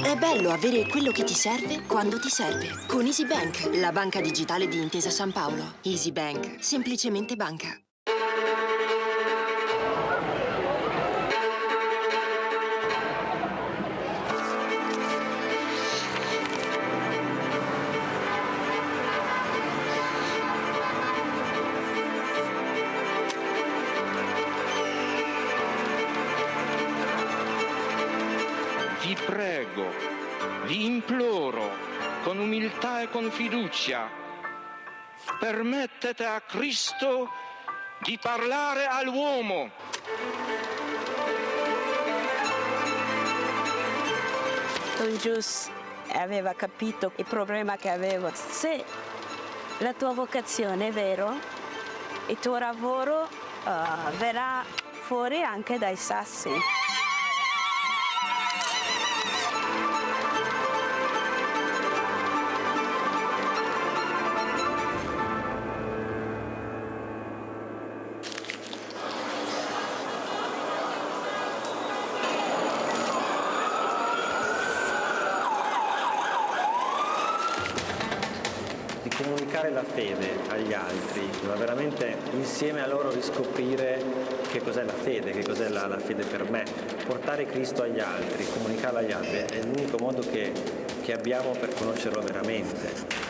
È bello avere quello che ti serve quando ti serve. Con EasyBank, la banca digitale di Intesa San Paolo. EasyBank, semplicemente banca. Vi prego, vi imploro, con umiltà e con fiducia, permettete a Cristo di parlare all'uomo. Don Gius aveva capito il problema che avevo. Se la tua vocazione è vero, il tuo lavoro verrà fuori anche dai sassi. Comunicare la fede agli altri, ma veramente insieme a loro riscoprire che cos'è la fede, che cos'è la fede per me. Portare Cristo agli altri, comunicarlo agli altri è l'unico modo che abbiamo per conoscerlo veramente.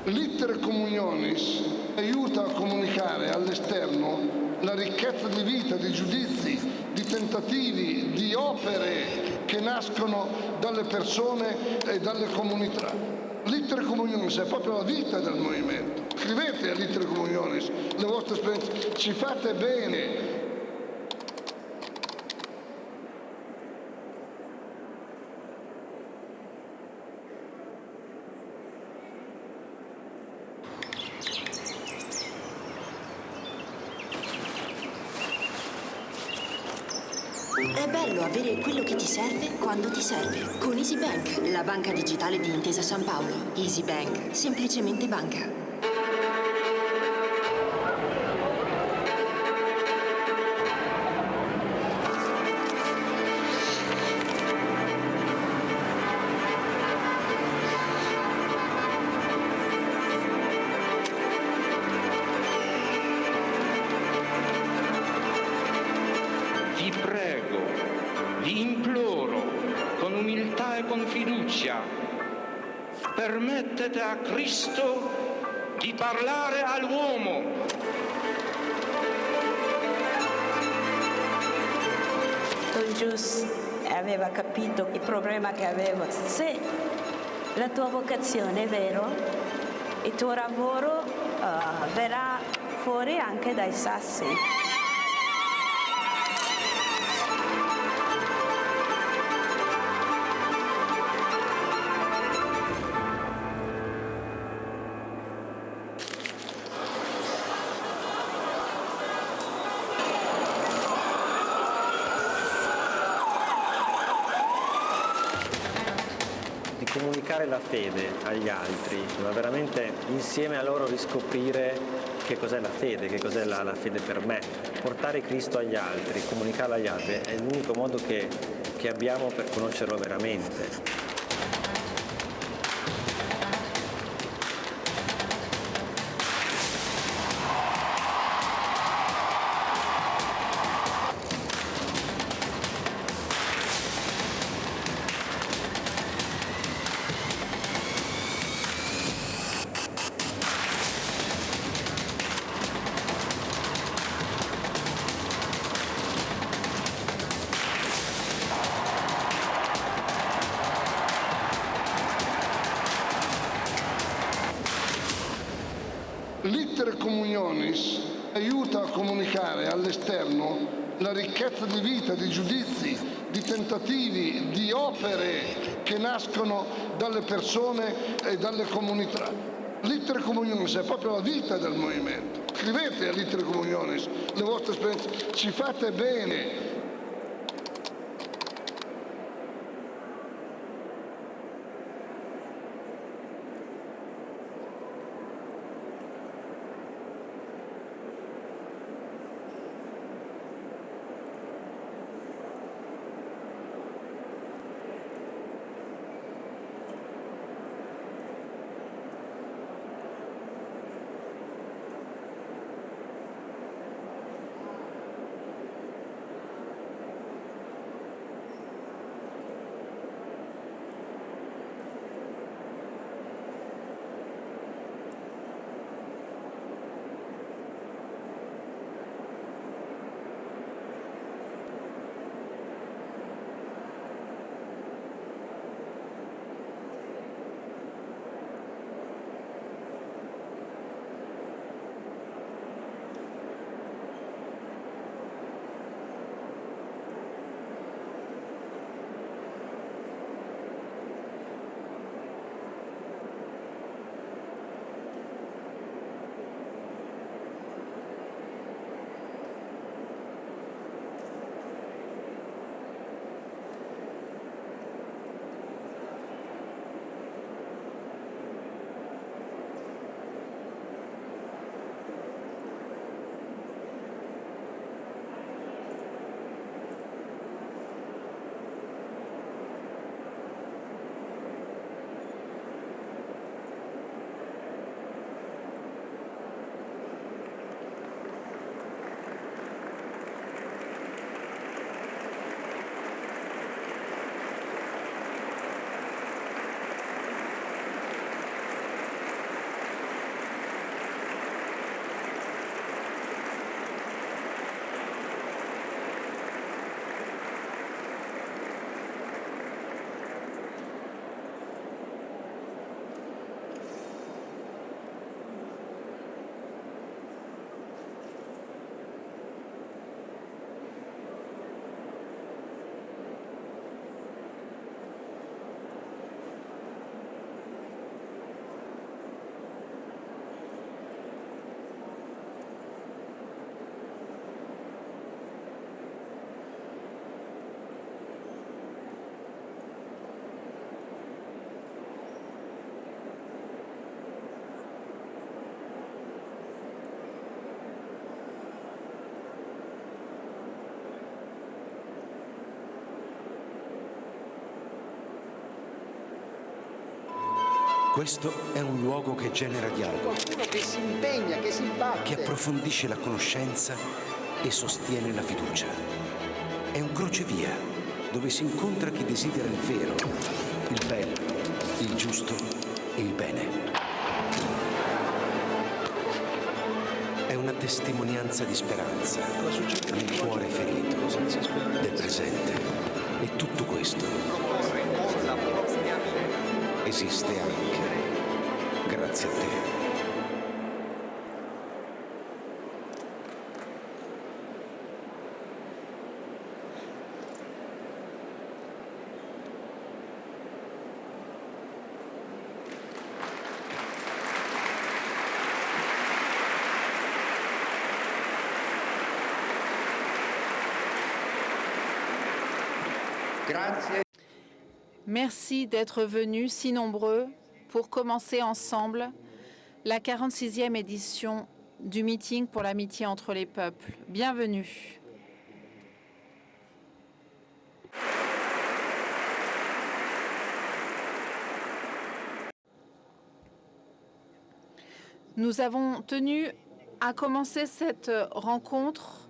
L'iter communionis aiuta a comunicare all'esterno la ricchezza di vita, di giudizi, di tentativi, di opere che nascono dalle persone e dalle comunità. L'iter communionis è proprio la vita del movimento. Scrivete all'iter communionis le vostre esperienze, ci fate bene. È bello avere quello che ti serve quando ti serve. Con EasyBank, la banca digitale di Intesa San Paolo. EasyBank, semplicemente banca. Vi prego, vi imploro, con umiltà e con fiducia, permettete a Cristo di parlare all'uomo. Don Gius aveva capito il problema che avevo. Se la tua vocazione è vero, il tuo lavoro verrà fuori anche dai sassi. Comunicare la fede agli altri, ma veramente insieme a loro riscoprire che cos'è la fede, che cos'è la fede per me. Portare Cristo agli altri, comunicarlo agli altri è l'unico modo che abbiamo per conoscerlo veramente. L'iter communionis aiuta a comunicare all'esterno la ricchezza di vita, di giudizi, di tentativi, di opere che nascono dalle persone e dalle comunità. L'Itere Communionis è proprio la vita del movimento. Scrivete all'Itere Communionis le vostre esperienze, ci fate bene. Questo è un luogo che genera dialogo, Qualcuno che si impegna, che si batte. che approfondisce la conoscenza e sostiene la fiducia. È un crocevia dove si incontra chi desidera il vero, il bello, il giusto e il bene. È una testimonianza di speranza nel cuore ferito, del presente. E tutto questo esiste anche grazie a te. Merci d'être venus si nombreux pour commencer ensemble la 46e édition du meeting pour l'amitié entre les peuples. Bienvenue. Nous avons tenu à commencer cette rencontre,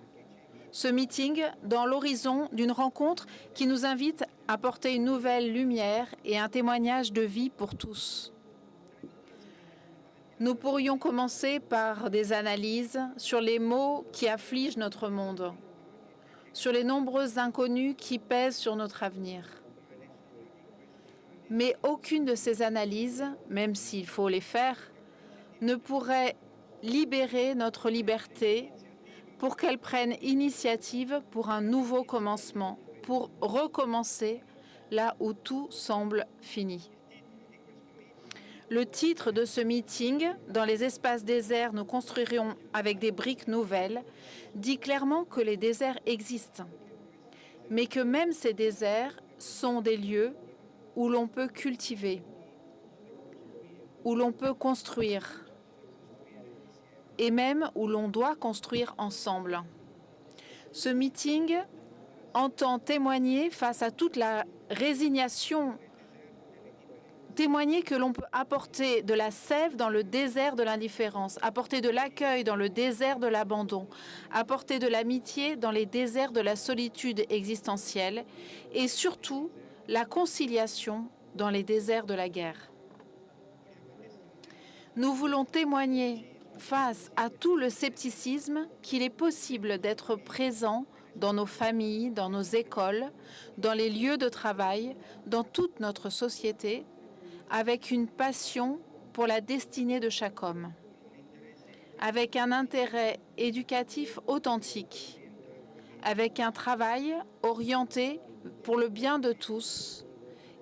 ce meeting, dans l'horizon d'une rencontre qui nous invite à porter une nouvelle lumière et un témoignage de vie pour tous. Nous pourrions commencer par des analyses sur les maux qui affligent notre monde, sur les nombreux inconnus qui pèsent sur notre avenir. Mais aucune de ces analyses, même s'il faut les faire, ne pourrait libérer notre liberté pour qu'elle prenne initiative pour un nouveau commencement, pour recommencer là où tout semble fini. Le titre de ce meeting, « Dans les espaces déserts, nous construirons avec des briques nouvelles », dit clairement que les déserts existent, mais que même ces déserts sont des lieux où l'on peut cultiver, où l'on peut construire, et même où l'on doit construire ensemble. Ce meeting entend témoigner face à toute la résignation, témoigner que l'on peut apporter de la sève dans le désert de l'indifférence, apporter de l'accueil dans le désert de l'abandon, apporter de l'amitié dans les déserts de la solitude existentielle et surtout la conciliation dans les déserts de la guerre. Nous voulons témoigner face à tout le scepticisme qu'il est possible d'être présent dans nos familles, dans nos écoles, dans les lieux de travail, dans toute notre société, avec une passion pour la destinée de chaque homme, avec un intérêt éducatif authentique, avec un travail orienté pour le bien de tous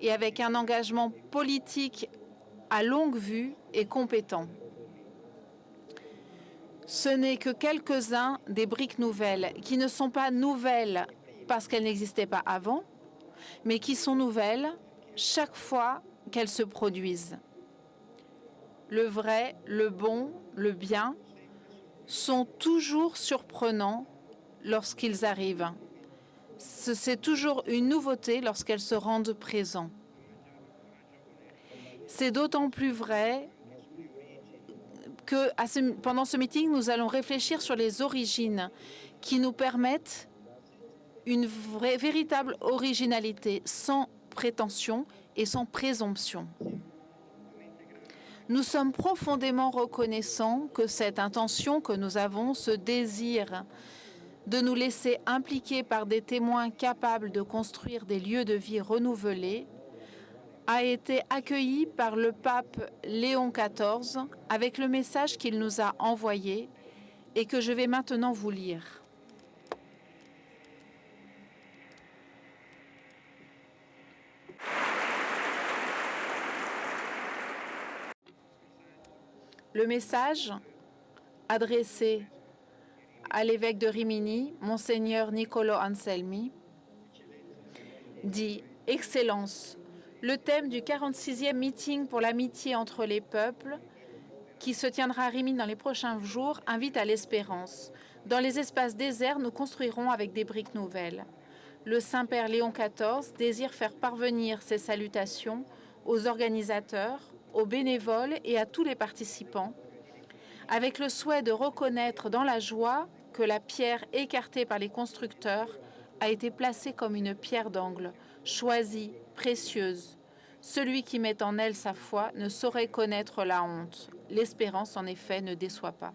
et avec un engagement politique à longue vue et compétent. Ce n'est que quelques-uns des briques nouvelles qui ne sont pas nouvelles parce qu'elles n'existaient pas avant, mais qui sont nouvelles chaque fois qu'elles se produisent. Le vrai, le bon, le bien sont toujours surprenants lorsqu'ils arrivent. C'est toujours une nouveauté lorsqu'elles se rendent présentes. C'est d'autant plus vrai que pendant ce meeting, nous allons réfléchir sur les origines qui nous permettent une véritable originalité sans prétention et sans présomption. Nous sommes profondément reconnaissants que cette intention que nous avons, ce désir de nous laisser impliquer par des témoins capables de construire des lieux de vie renouvelés, a été accueilli par le pape Léon XIV avec le message qu'il nous a envoyé et que je vais maintenant vous lire. Le message adressé à l'évêque de Rimini, Monseigneur Niccolò Anselmi, dit « Excellence, le thème du 46e meeting pour l'amitié entre les peuples, qui se tiendra à Rimini dans les prochains jours, invite à l'espérance. Dans les espaces déserts, nous construirons avec des briques nouvelles. Le Saint-Père Léon XIV désire faire parvenir ses salutations aux organisateurs, aux bénévoles et à tous les participants, avec le souhait de reconnaître dans la joie que la pierre écartée par les constructeurs a été placée comme une pierre d'angle, choisie, précieuse. Celui qui met en elle sa foi ne saurait connaître la honte. L'espérance, en effet, ne déçoit pas.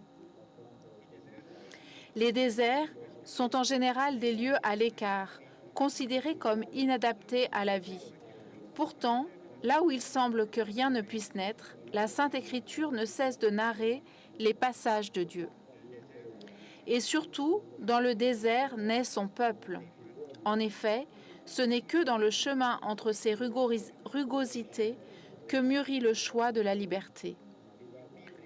Les déserts sont en général des lieux à l'écart, considérés comme inadaptés à la vie. Pourtant, là où il semble que rien ne puisse naître, la Sainte Écriture ne cesse de narrer les passages de Dieu. Et surtout, dans le désert naît son peuple. En effet, ce n'est que dans le chemin entre ces rugosités que mûrit le choix de la liberté.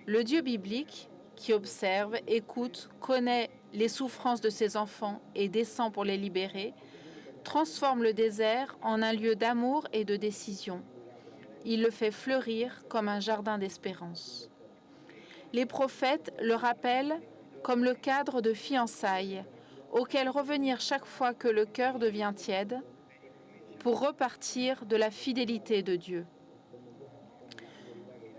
Le Dieu biblique, qui observe, écoute, connaît les souffrances de ses enfants et descend pour les libérer, transforme le désert en un lieu d'amour et de décision. Il le fait fleurir comme un jardin d'espérance. Les prophètes le rappellent comme le cadre de fiançailles, auquel revenir chaque fois que le cœur devient tiède, pour repartir de la fidélité de Dieu.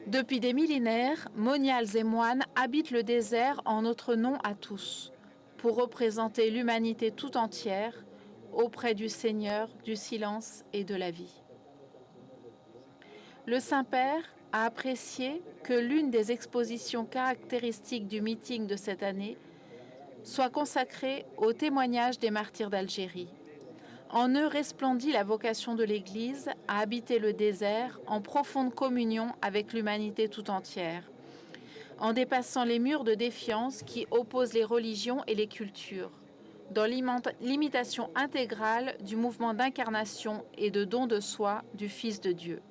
Depuis des millénaires, moniales et moines habitent le désert en notre nom à tous, pour représenter l'humanité tout entière auprès du Seigneur, du silence et de la vie. Le Saint-Père a apprécié que l'une des expositions caractéristiques du meeting de cette année soit consacrée au témoignage des martyrs d'Algérie. En eux resplendit la vocation de l'Église à habiter le désert en profonde communion avec l'humanité tout entière. en dépassant les murs de défiance qui opposent les religions et les cultures, dans l'imitation intégrale du mouvement d'incarnation et de don de soi du Fils de Dieu.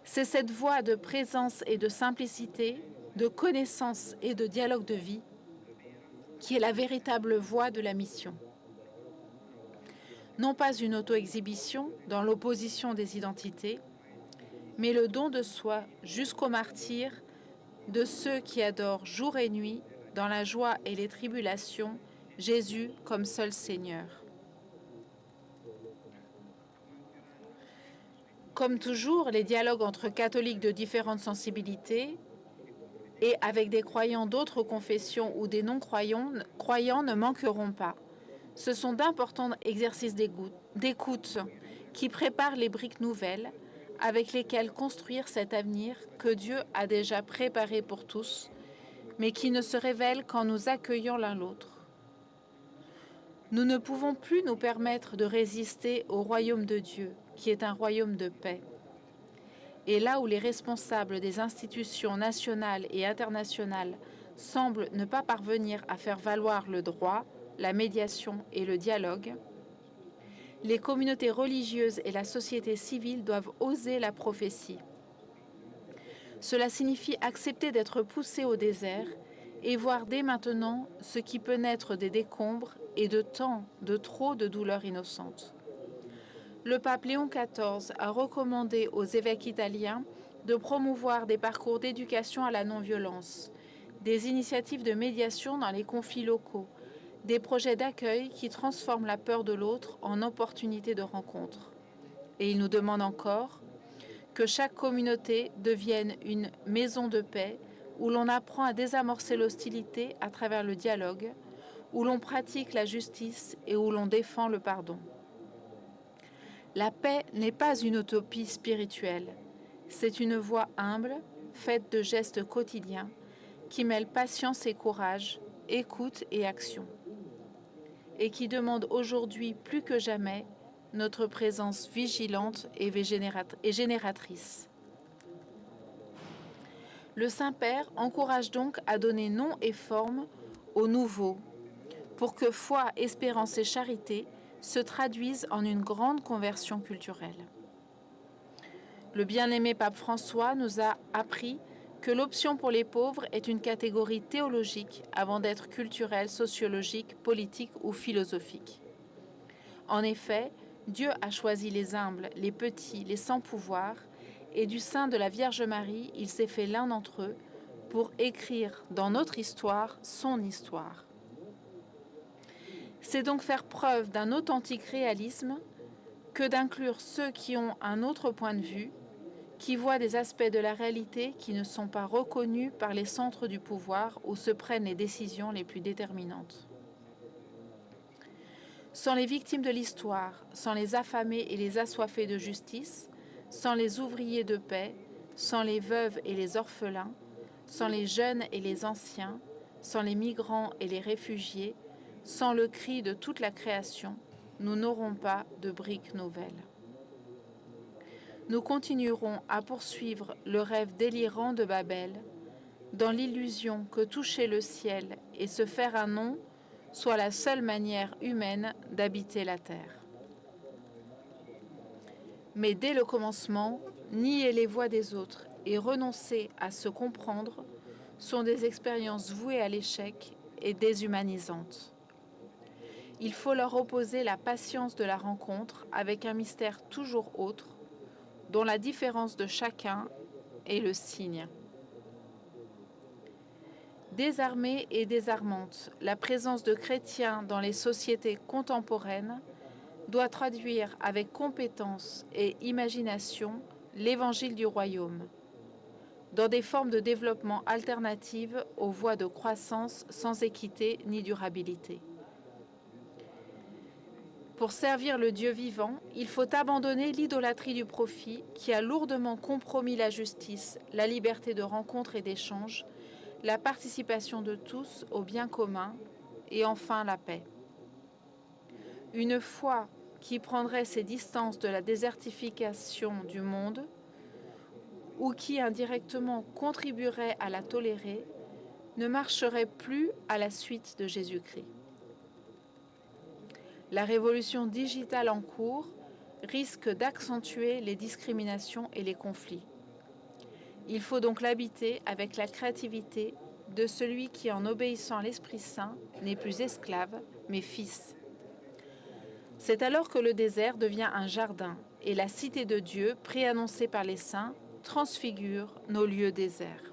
C'est cette voie de présence et de simplicité, de connaissance et de dialogue de vie qui est la véritable voie de la mission. Non pas une auto-exhibition dans l'opposition des identités, mais le don de soi jusqu'au martyre de ceux qui adorent jour et nuit, dans la joie et les tribulations, Jésus comme seul Seigneur. Comme toujours, les dialogues entre catholiques de différentes sensibilités et avec des croyants d'autres confessions ou des non-croyants ne manqueront pas. Ce sont d'importants exercices d'écoute qui préparent les briques nouvelles avec lesquelles construire cet avenir que Dieu a déjà préparé pour tous, mais qui ne se révèle qu'en nous accueillant l'un l'autre. Nous ne pouvons plus nous permettre de résister au royaume de Dieu, qui est un royaume de paix. Et là où les responsables des institutions nationales et internationales semblent ne pas parvenir à faire valoir le droit, la médiation et le dialogue, les communautés religieuses et la société civile doivent oser la prophétie. Cela signifie accepter d'être poussé au désert et voir dès maintenant ce qui peut naître des décombres et de tant, de trop de douleurs innocentes. Le pape Léon XIV a recommandé aux évêques italiens de promouvoir des parcours d'éducation à la non-violence, des initiatives de médiation dans les conflits locaux, des projets d'accueil qui transforment la peur de l'autre en opportunité de rencontre. Et il nous demande encore que chaque communauté devienne une maison de paix où l'on apprend à désamorcer l'hostilité à travers le dialogue, où l'on pratique la justice et où l'on défend le pardon. La paix n'est pas une utopie spirituelle, c'est une voie humble, faite de gestes quotidiens, qui mêle patience et courage, écoute et action, et qui demande aujourd'hui plus que jamais notre présence vigilante et génératrice. Le Saint-Père encourage donc à donner nom et forme au nouveau, pour que foi, espérance et charité se traduisent en une grande conversion culturelle. Le bien-aimé pape François nous a appris que l'option pour les pauvres est une catégorie théologique avant d'être culturelle, sociologique, politique ou philosophique. En effet, Dieu a choisi les humbles, les petits, les sans pouvoir, et du sein de la Vierge Marie, il s'est fait l'un d'entre eux pour écrire dans notre histoire son histoire. C'est donc faire preuve d'un authentique réalisme que d'inclure ceux qui ont un autre point de vue, qui voient des aspects de la réalité qui ne sont pas reconnus par les centres du pouvoir où se prennent les décisions les plus déterminantes. Sans les victimes de l'histoire, sans les affamés et les assoiffés de justice, sans les ouvriers de paix, sans les veuves et les orphelins, sans les jeunes et les anciens, sans les migrants et les réfugiés, sans le cri de toute la création, nous n'aurons pas de briques nouvelles. Nous continuerons à poursuivre le rêve délirant de Babel, dans l'illusion que toucher le ciel et se faire un nom soit la seule manière humaine d'habiter la terre. Mais dès le commencement, nier les voix des autres et renoncer à se comprendre sont des expériences vouées à l'échec et déshumanisantes. Il faut leur opposer la patience de la rencontre avec un mystère toujours autre, dont la différence de chacun est le signe. Désarmée et désarmante, la présence de chrétiens dans les sociétés contemporaines doit traduire avec compétence et imagination l'évangile du royaume, dans des formes de développement alternatives aux voies de croissance sans équité ni durabilité. Pour servir le Dieu vivant, il faut abandonner l'idolâtrie du profit qui a lourdement compromis la justice, la liberté de rencontre et d'échange, la participation de tous au bien commun et enfin la paix. Une foi qui prendrait ses distances de la désertification du monde, ou qui indirectement contribuerait à la tolérer ne marcherait plus à la suite de Jésus-Christ. La révolution digitale en cours risque d'accentuer les discriminations et les conflits. Il faut donc l'habiter avec la créativité de celui qui, en obéissant à l'Esprit Saint, n'est plus esclave, mais fils. C'est alors que le désert devient un jardin et la cité de Dieu, préannoncée par les saints, transfigure nos lieux déserts.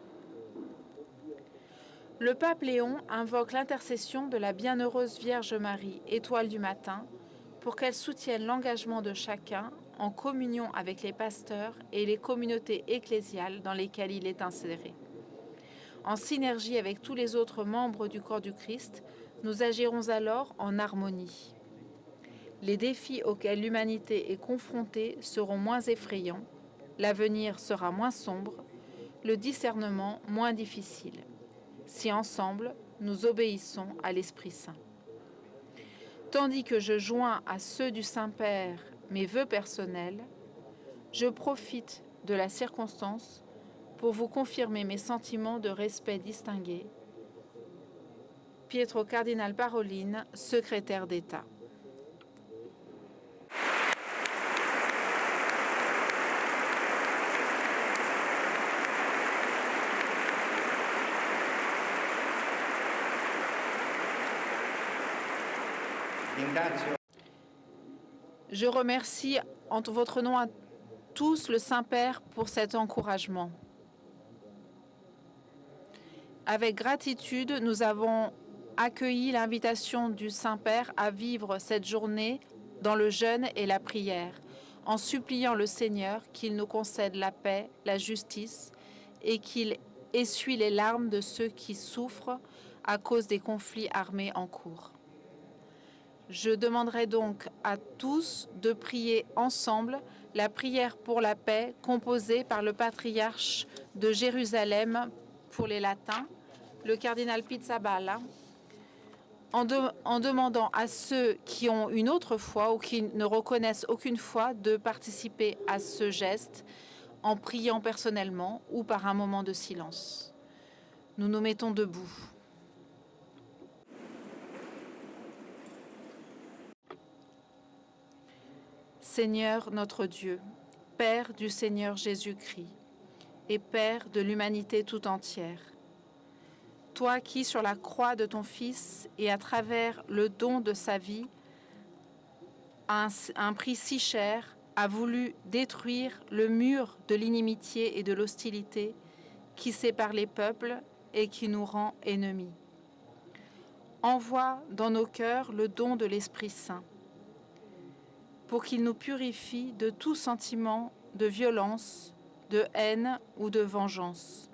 Le pape Léon invoque l'intercession de la bienheureuse Vierge Marie, étoile du matin, pour qu'elle soutienne l'engagement de chacun en communion avec les pasteurs et les communautés ecclésiales dans lesquelles il est inséré. En synergie avec tous les autres membres du corps du Christ, nous agirons alors en harmonie. Les défis auxquels l'humanité est confrontée seront moins effrayants, l'avenir sera moins sombre, le discernement moins difficile, si ensemble nous obéissons à l'Esprit Saint. Tandis que je joins à ceux du Saint-Père mes vœux personnels, je profite de la circonstance pour vous confirmer mes sentiments de respect distingué. Pietro Cardinal Parolin, secrétaire d'État. Je remercie en votre nom à tous le Saint-Père pour cet encouragement. Avec gratitude, nous avons accueilli l'invitation du Saint-Père à vivre cette journée dans le jeûne et la prière, en suppliant le Seigneur qu'il nous concède la paix, la justice et qu'il essuie les larmes de ceux qui souffrent à cause des conflits armés en cours. Je demanderai donc à tous de prier ensemble la prière pour la paix composée par le patriarche de Jérusalem pour les latins, le cardinal Pizzaballa, en demandant à ceux qui ont une autre foi ou qui ne reconnaissent aucune foi de participer à ce geste en priant personnellement ou par un moment de silence. Nous nous mettons debout. Seigneur notre Dieu, Père du Seigneur Jésus-Christ et Père de l'humanité tout entière, toi qui, sur la croix de ton Fils et à travers le don de sa vie, à un prix si cher, a voulu détruire le mur de l'inimitié et de l'hostilité qui sépare les peuples et qui nous rend ennemis. Envoie dans nos cœurs le don de l'Esprit Saint, pour qu'il nous purifie de tout sentiment de violence, de haine ou de vengeance.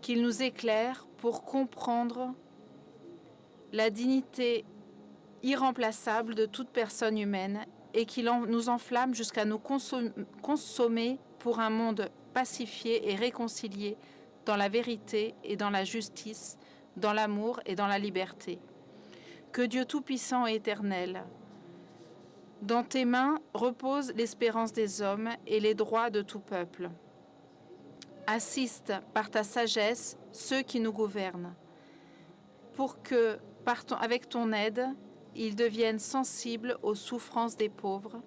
Qu'il nous éclaire pour comprendre la dignité irremplaçable de toute personne humaine et qu'il nous enflamme jusqu'à nous consommer pour un monde pacifié et réconcilié dans la vérité et dans la justice, dans l'amour et dans la liberté. Que Dieu Tout-Puissant et Éternel, dans tes mains repose l'espérance des hommes et les droits de tout peuple. Assiste par ta sagesse ceux qui nous gouvernent, pour que, avec ton aide, ils deviennent sensibles aux souffrances des pauvres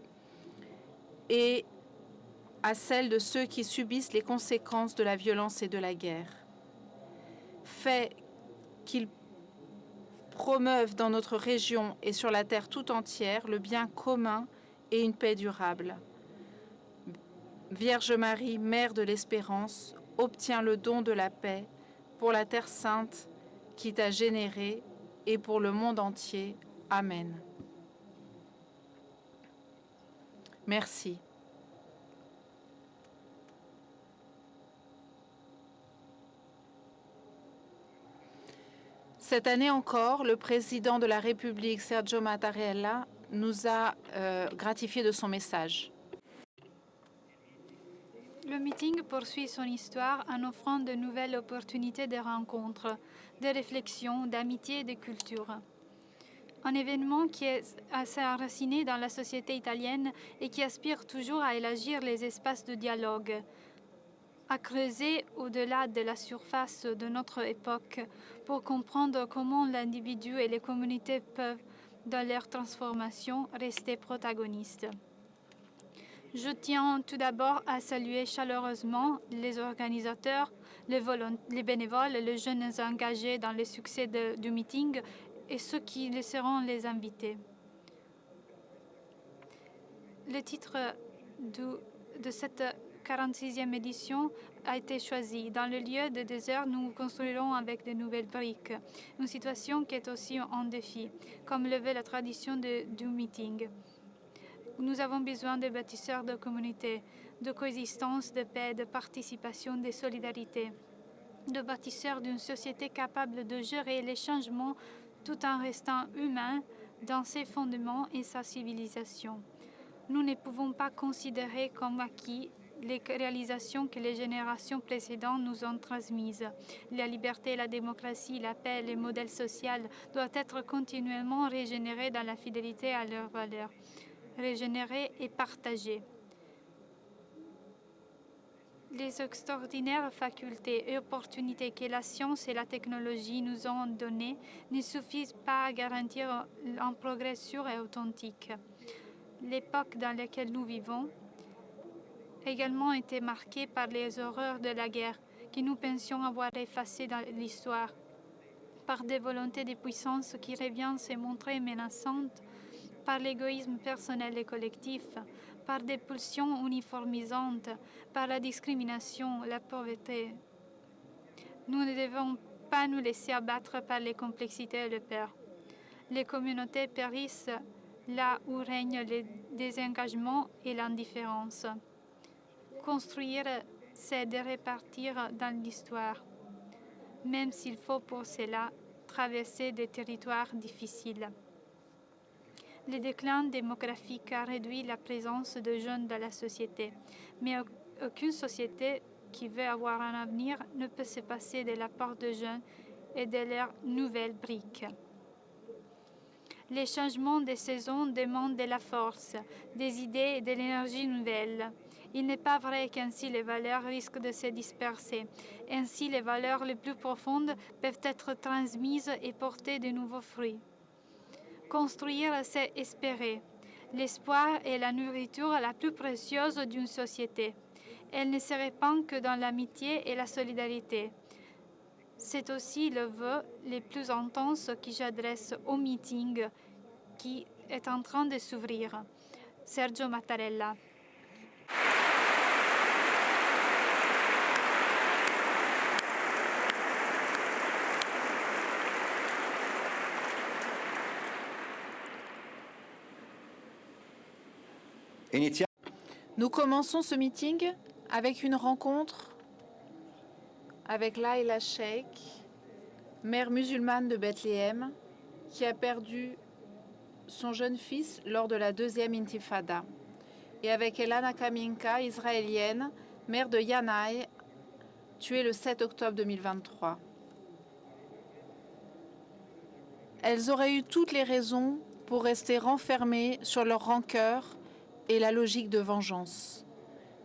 et à celles de ceux qui subissent les conséquences de la violence et de la guerre. Fais qu'ils promeuvent dans notre région et sur la terre tout entière le bien commun et une paix durable. Vierge Marie, Mère de l'Espérance, obtiens le don de la paix pour la Terre Sainte qui t'a générée et pour le monde entier. Amen. Merci. Cette année encore, le président de la République, Sergio Mattarella, nous a gratifié de son message. Le meeting poursuit son histoire en offrant de nouvelles opportunités de rencontres, de réflexion, d'amitié et de culture. Un événement qui est assez enraciné dans la société italienne et qui aspire toujours à élargir les espaces de dialogue, à creuser au-delà de la surface de notre époque pour comprendre comment l'individu et les communautés peuvent, dans leur transformation, rester protagonistes. Je tiens tout d'abord à saluer chaleureusement les organisateurs, les bénévoles, les jeunes engagés dans le succès du meeting et ceux qui seront les invités. Le titre de cette 46e édition a été choisi. Dans le lieu de désert, nous construirons avec de nouvelles briques. Une situation qui est aussi un défi, comme le veut la tradition du meeting. Nous avons besoin de bâtisseurs de communauté, de coexistence, de paix, de participation, de solidarité, de bâtisseurs d'une société capable de gérer les changements tout en restant humain dans ses fondements et sa civilisation. Nous ne pouvons pas considérer comme acquis les réalisations que les générations précédentes nous ont transmises. La liberté, la démocratie, la paix, les modèles sociaux doivent être continuellement régénérés dans la fidélité à leurs valeurs, régénérés et partagés. Les extraordinaires facultés et opportunités que la science et la technologie nous ont données ne suffisent pas à garantir un progrès sûr et authentique. L'époque dans laquelle nous vivons a également été marquée par les horreurs de la guerre que nous pensions avoir effacées dans l'histoire, par des volontés de puissance qui reviennent se montrer menaçantes, par l'égoïsme personnel et collectif, par des pulsions uniformisantes, par la discrimination, la pauvreté. Nous ne devons pas nous laisser abattre par les complexités et le peur. Les communautés périssent là où règne le désengagement et l'indifférence. Construire, c'est de repartir dans l'histoire, même s'il faut pour cela traverser des territoires difficiles. Le déclin démographique a réduit la présence de jeunes dans la société, mais aucune société qui veut avoir un avenir ne peut se passer de l'apport de jeunes et de leurs nouvelles briques. Les changements des saisons demandent de la force, des idées et de l'énergie nouvelle. Il n'est pas vrai qu'ainsi les valeurs risquent de se disperser. Ainsi, les valeurs les plus profondes peuvent être transmises et porter de nouveaux fruits. Construire, c'est espérer. L'espoir est la nourriture la plus précieuse d'une société. Elle ne se répand que dans l'amitié et la solidarité. C'est aussi le vœu le plus intense que j'adresse au meeting qui est en train de s'ouvrir. Sergio Mattarella. Nous commençons ce meeting avec une rencontre avec Laila Sheikh, mère musulmane de Bethléem, qui a perdu son jeune fils lors de la deuxième intifada, et avec Elana Kaminka, israélienne, mère de Yanai, tuée le 7 octobre 2023. Elles auraient eu toutes les raisons pour rester renfermées sur leur rancœur et la logique de vengeance.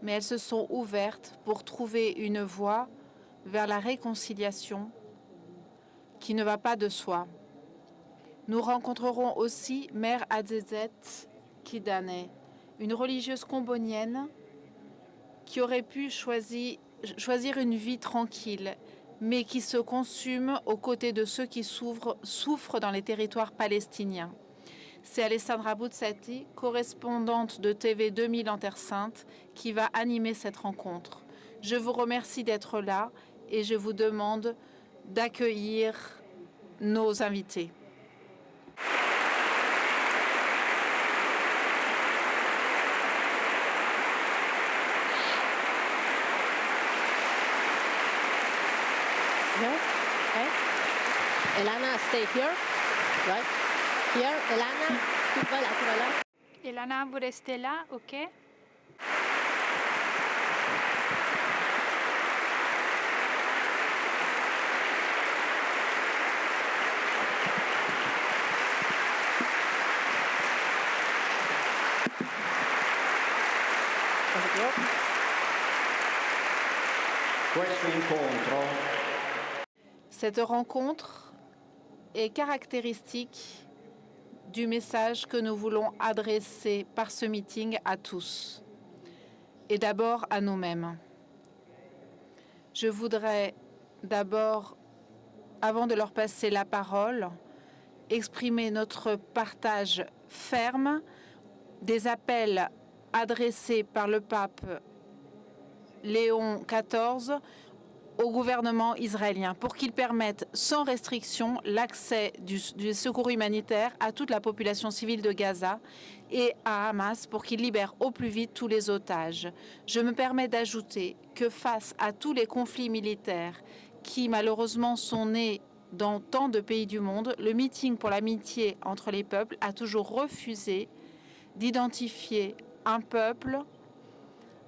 Mais elles se sont ouvertes pour trouver une voie vers la réconciliation qui ne va pas de soi. Nous rencontrerons aussi Mère Azezet Kidane, une religieuse combonienne qui aurait pu choisir une vie tranquille, mais qui se consume aux côtés de ceux qui souffrent dans les territoires palestiniens. C'est Alessandra Buzzati, correspondante de TV 2000 en Terre Sainte, qui va animer cette rencontre. Je vous remercie d'être là et je vous demande d'accueillir nos invités. Elana, stay here, right? Here, Elana, tu vas là. Elana, vous restez là, ok? Questo incontro Cette rencontre est caractéristique du message que nous voulons adresser par ce meeting à tous, et d'abord à nous-mêmes. Je voudrais d'abord, avant de leur passer la parole, exprimer notre partage ferme des appels adressés par le pape Léon XIV au gouvernement israélien pour qu'il permette sans restriction l'accès du secours humanitaire à toute la population civile de Gaza et à Hamas pour qu'il libère au plus vite tous les otages. Je me permets d'ajouter que face à tous les conflits militaires qui malheureusement sont nés dans tant de pays du monde, le meeting pour l'amitié entre les peuples a toujours refusé d'identifier un peuple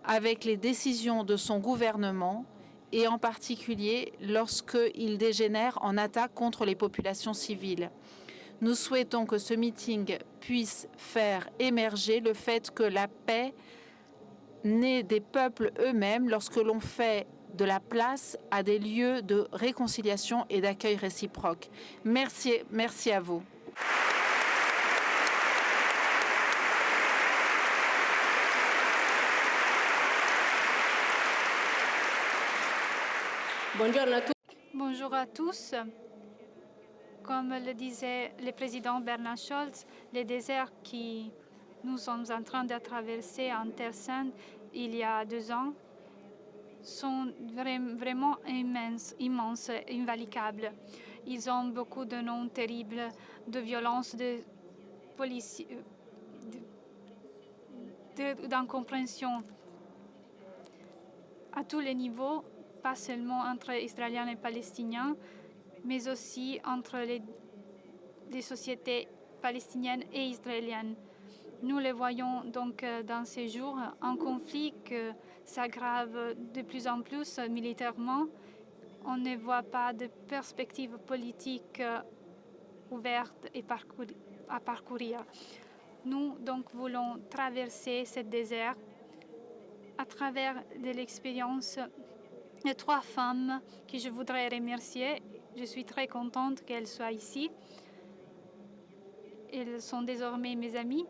avec les décisions de son gouvernement et en particulier lorsqu'il dégénère en attaque contre les populations civiles. Nous souhaitons que ce meeting puisse faire émerger le fait que la paix naît des peuples eux-mêmes lorsque l'on fait de la place à des lieux de réconciliation et d'accueil réciproque. Merci à vous. Bonjour à tous. Comme le disait le président Bernard Scholz, les déserts que nous sommes en train de traverser en Terre Sainte il y a 2 ans sont vraiment immenses, invalicables. Ils ont beaucoup de noms terribles, de violences, d'incompréhension à tous les niveaux, pas seulement entre Israéliens et Palestiniens, mais aussi entre les sociétés palestiniennes et israéliennes. Nous le voyons donc dans ces jours, un conflit qui s'aggrave de plus en plus militairement. On ne voit pas de perspective politique ouverte et à parcourir. Nous donc voulons traverser ce désert à travers de l'expérience de 3 femmes que je voudrais remercier. Je suis très contente qu'elles soient ici. Elles sont désormais mes amies.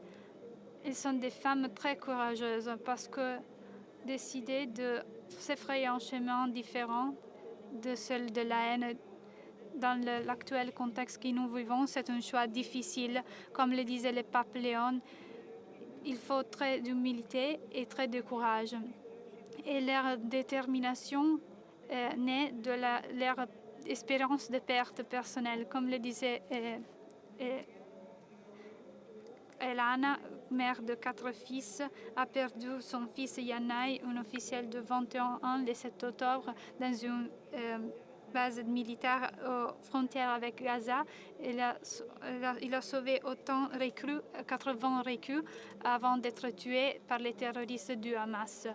Elles sont des femmes très courageuses parce que décider de s'effrayer un chemin différent de celui de la haine dans l'actuel contexte que nous vivons, c'est un choix difficile. Comme le disait le pape Léon, il faut très d'humilité et très de courage. Et leur détermination naît de leur espérance de perte personnelle. Comme le disait Elana, mère de 4 fils, a perdu son fils Yanai, un officiel de 21 ans, le 7 octobre, dans une base militaire aux frontières avec Gaza. Il a sauvé autant 80 recrues avant d'être tué par les terroristes du Hamas.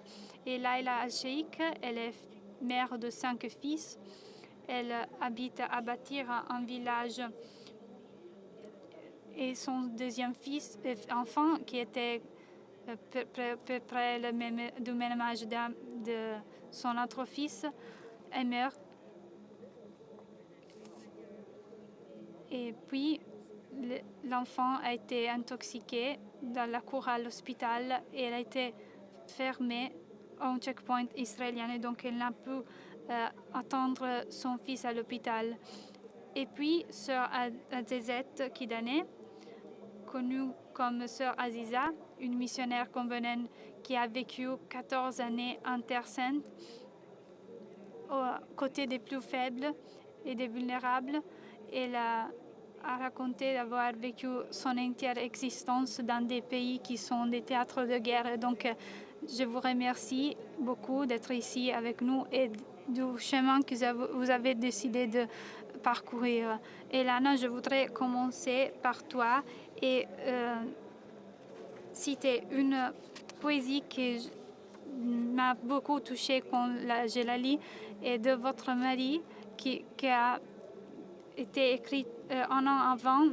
Et Laila Al-Sheikh, elle est mère de 5 fils. Elle habite à bâtir un village. Et son deuxième enfant, qui était près du même âge de son autre fils, est mort. Et puis, l'enfant a été intoxiqué dans la cour à l'hôpital et elle a été fermée à un checkpoint israélien. Et donc, elle n'a pu attendre son fils à l'hôpital. Et puis, sœur Azizet Kidane, connue comme sœur Aziza, une missionnaire combonienne qui a vécu 14 années en Terre Sainte, aux côtés des plus faibles et des vulnérables. Elle a raconté d'avoir vécu son entière existence dans des pays qui sont des théâtres de guerre. Donc, je vous remercie beaucoup d'être ici avec nous et du chemin que vous avez décidé de parcourir. Elana, je voudrais commencer par toi et citer une poésie qui m'a beaucoup touchée quand je la lis, et de votre mari qui a été écrite un an avant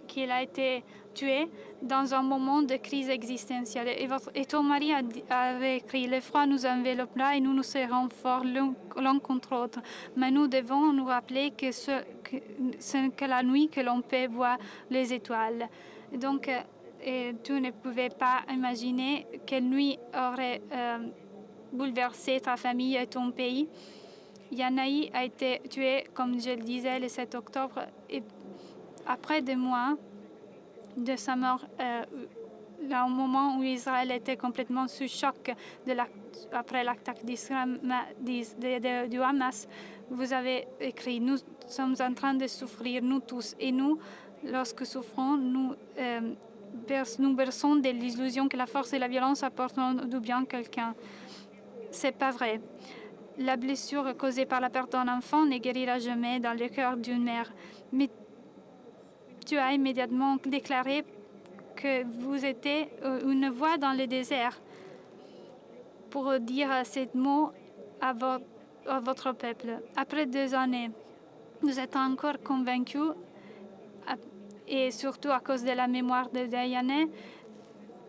qu'il a été tué dans un moment de crise existentielle. Et ton mari avait écrit « Le froid nous enveloppera et nous nous serons forts l'un contre l'autre. Mais nous devons nous rappeler que ce n'est que la nuit que l'on peut voir les étoiles. » Donc, tu ne pouvais pas imaginer quelle nuit aurait bouleversé ta famille et ton pays. Yanaï a été tué, comme je le disais, le 7 octobre. Et après 2 mois de sa mort, au moment où Israël était complètement sous choc après l'attaque du Hamas, vous avez écrit « Nous sommes en train de souffrir, nous tous. Et nous, lorsque souffrons, nous berçons de l'illusion que la force et la violence apporteront du bien à quelqu'un. » C'est pas vrai. La blessure causée par la perte d'un enfant ne guérira jamais dans le cœur d'une mère. Mais tu as immédiatement déclaré que vous étiez une voix dans le désert pour dire ces mots à votre peuple. Après 2 années, vous êtes encore convaincu, et surtout à cause de la mémoire de Diana,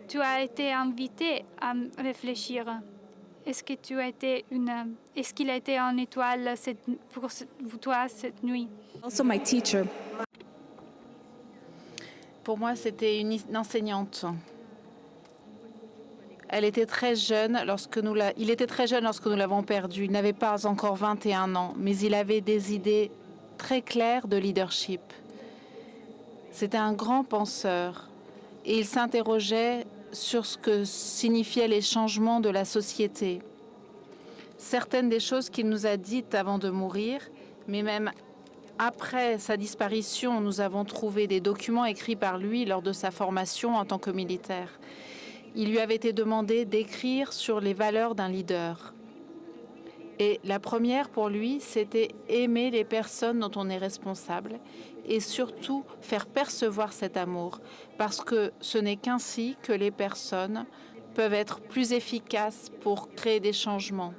tu as été invité à réfléchir. Est-ce qu'il a été une étoile pour toi cette nuit? Also my teacher. Pour moi, c'était une enseignante. Il était très jeune lorsque nous l'avons perdu. Il n'avait pas encore 21 ans, mais il avait des idées très claires de leadership. C'était un grand penseur et il s'interrogeait sur ce que signifiaient les changements de la société. Certaines des choses qu'il nous a dites avant de mourir, mais même après sa disparition, nous avons trouvé des documents écrits par lui lors de sa formation en tant que militaire. Il lui avait été demandé d'écrire sur les valeurs d'un leader. Et la première pour lui, c'était aimer les personnes dont on est responsable et surtout faire percevoir cet amour, parce que ce n'est qu'ainsi que les personnes peuvent être plus efficaces pour créer des changements.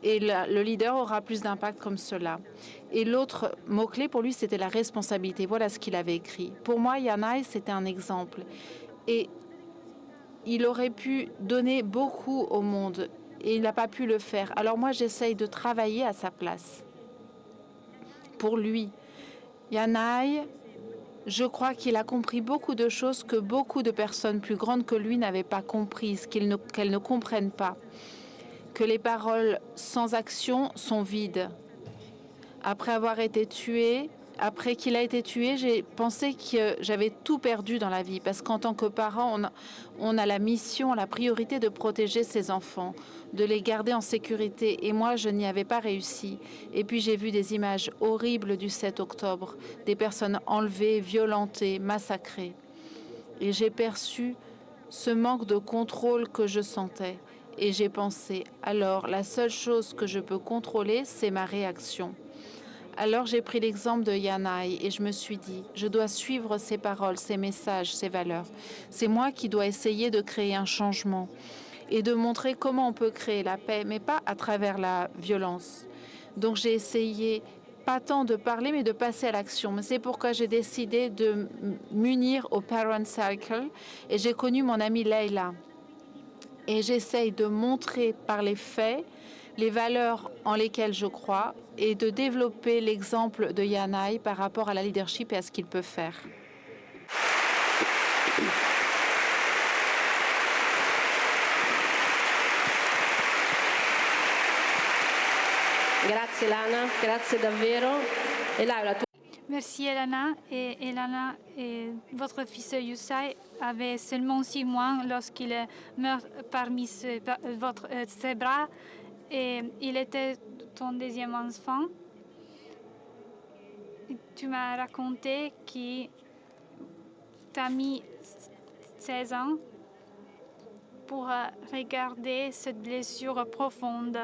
Et le leader aura plus d'impact comme cela. Et l'autre mot-clé pour lui, c'était la responsabilité. Voilà ce qu'il avait écrit. Pour moi, Yanaï, c'était un exemple. Et il aurait pu donner beaucoup au monde et il n'a pas pu le faire. Alors moi, j'essaye de travailler à sa place. Pour lui, Yanaï, je crois qu'il a compris beaucoup de choses que beaucoup de personnes plus grandes que lui n'avaient pas comprises, qu'elles ne comprennent pas. Que les paroles sans action sont vides. Après qu'il a été tué, j'ai pensé que j'avais tout perdu dans la vie, parce qu'en tant que parent, on a la mission, la priorité de protéger ses enfants, de les garder en sécurité. Et moi, je n'y avais pas réussi. Et puis j'ai vu des images horribles du 7 octobre, des personnes enlevées, violentées, massacrées. Et j'ai perçu ce manque de contrôle que je sentais. Et j'ai pensé, alors la seule chose que je peux contrôler, c'est ma réaction. Alors j'ai pris l'exemple de Yanaï et je me suis dit, je dois suivre ses paroles, ses messages, ses valeurs. C'est moi qui dois essayer de créer un changement et de montrer comment on peut créer la paix, mais pas à travers la violence. Donc j'ai essayé, pas tant de parler, mais de passer à l'action. C'est pourquoi j'ai décidé de m'unir au Parent Circle et j'ai connu mon amie Leila. Et j'essaye de montrer par les faits les valeurs en lesquelles je crois et de développer l'exemple de Yanaï par rapport à la leadership et à ce qu'il peut faire. Grazie Lana, grazie davvero. E Laura, tu... Merci Elana. Et Elana, et votre fils Youssai avait seulement 6 mois lorsqu'il meurt parmi ses bras. Et il était ton deuxième enfant. Tu m'as raconté que tu as mis 16 ans pour regarder cette blessure profonde.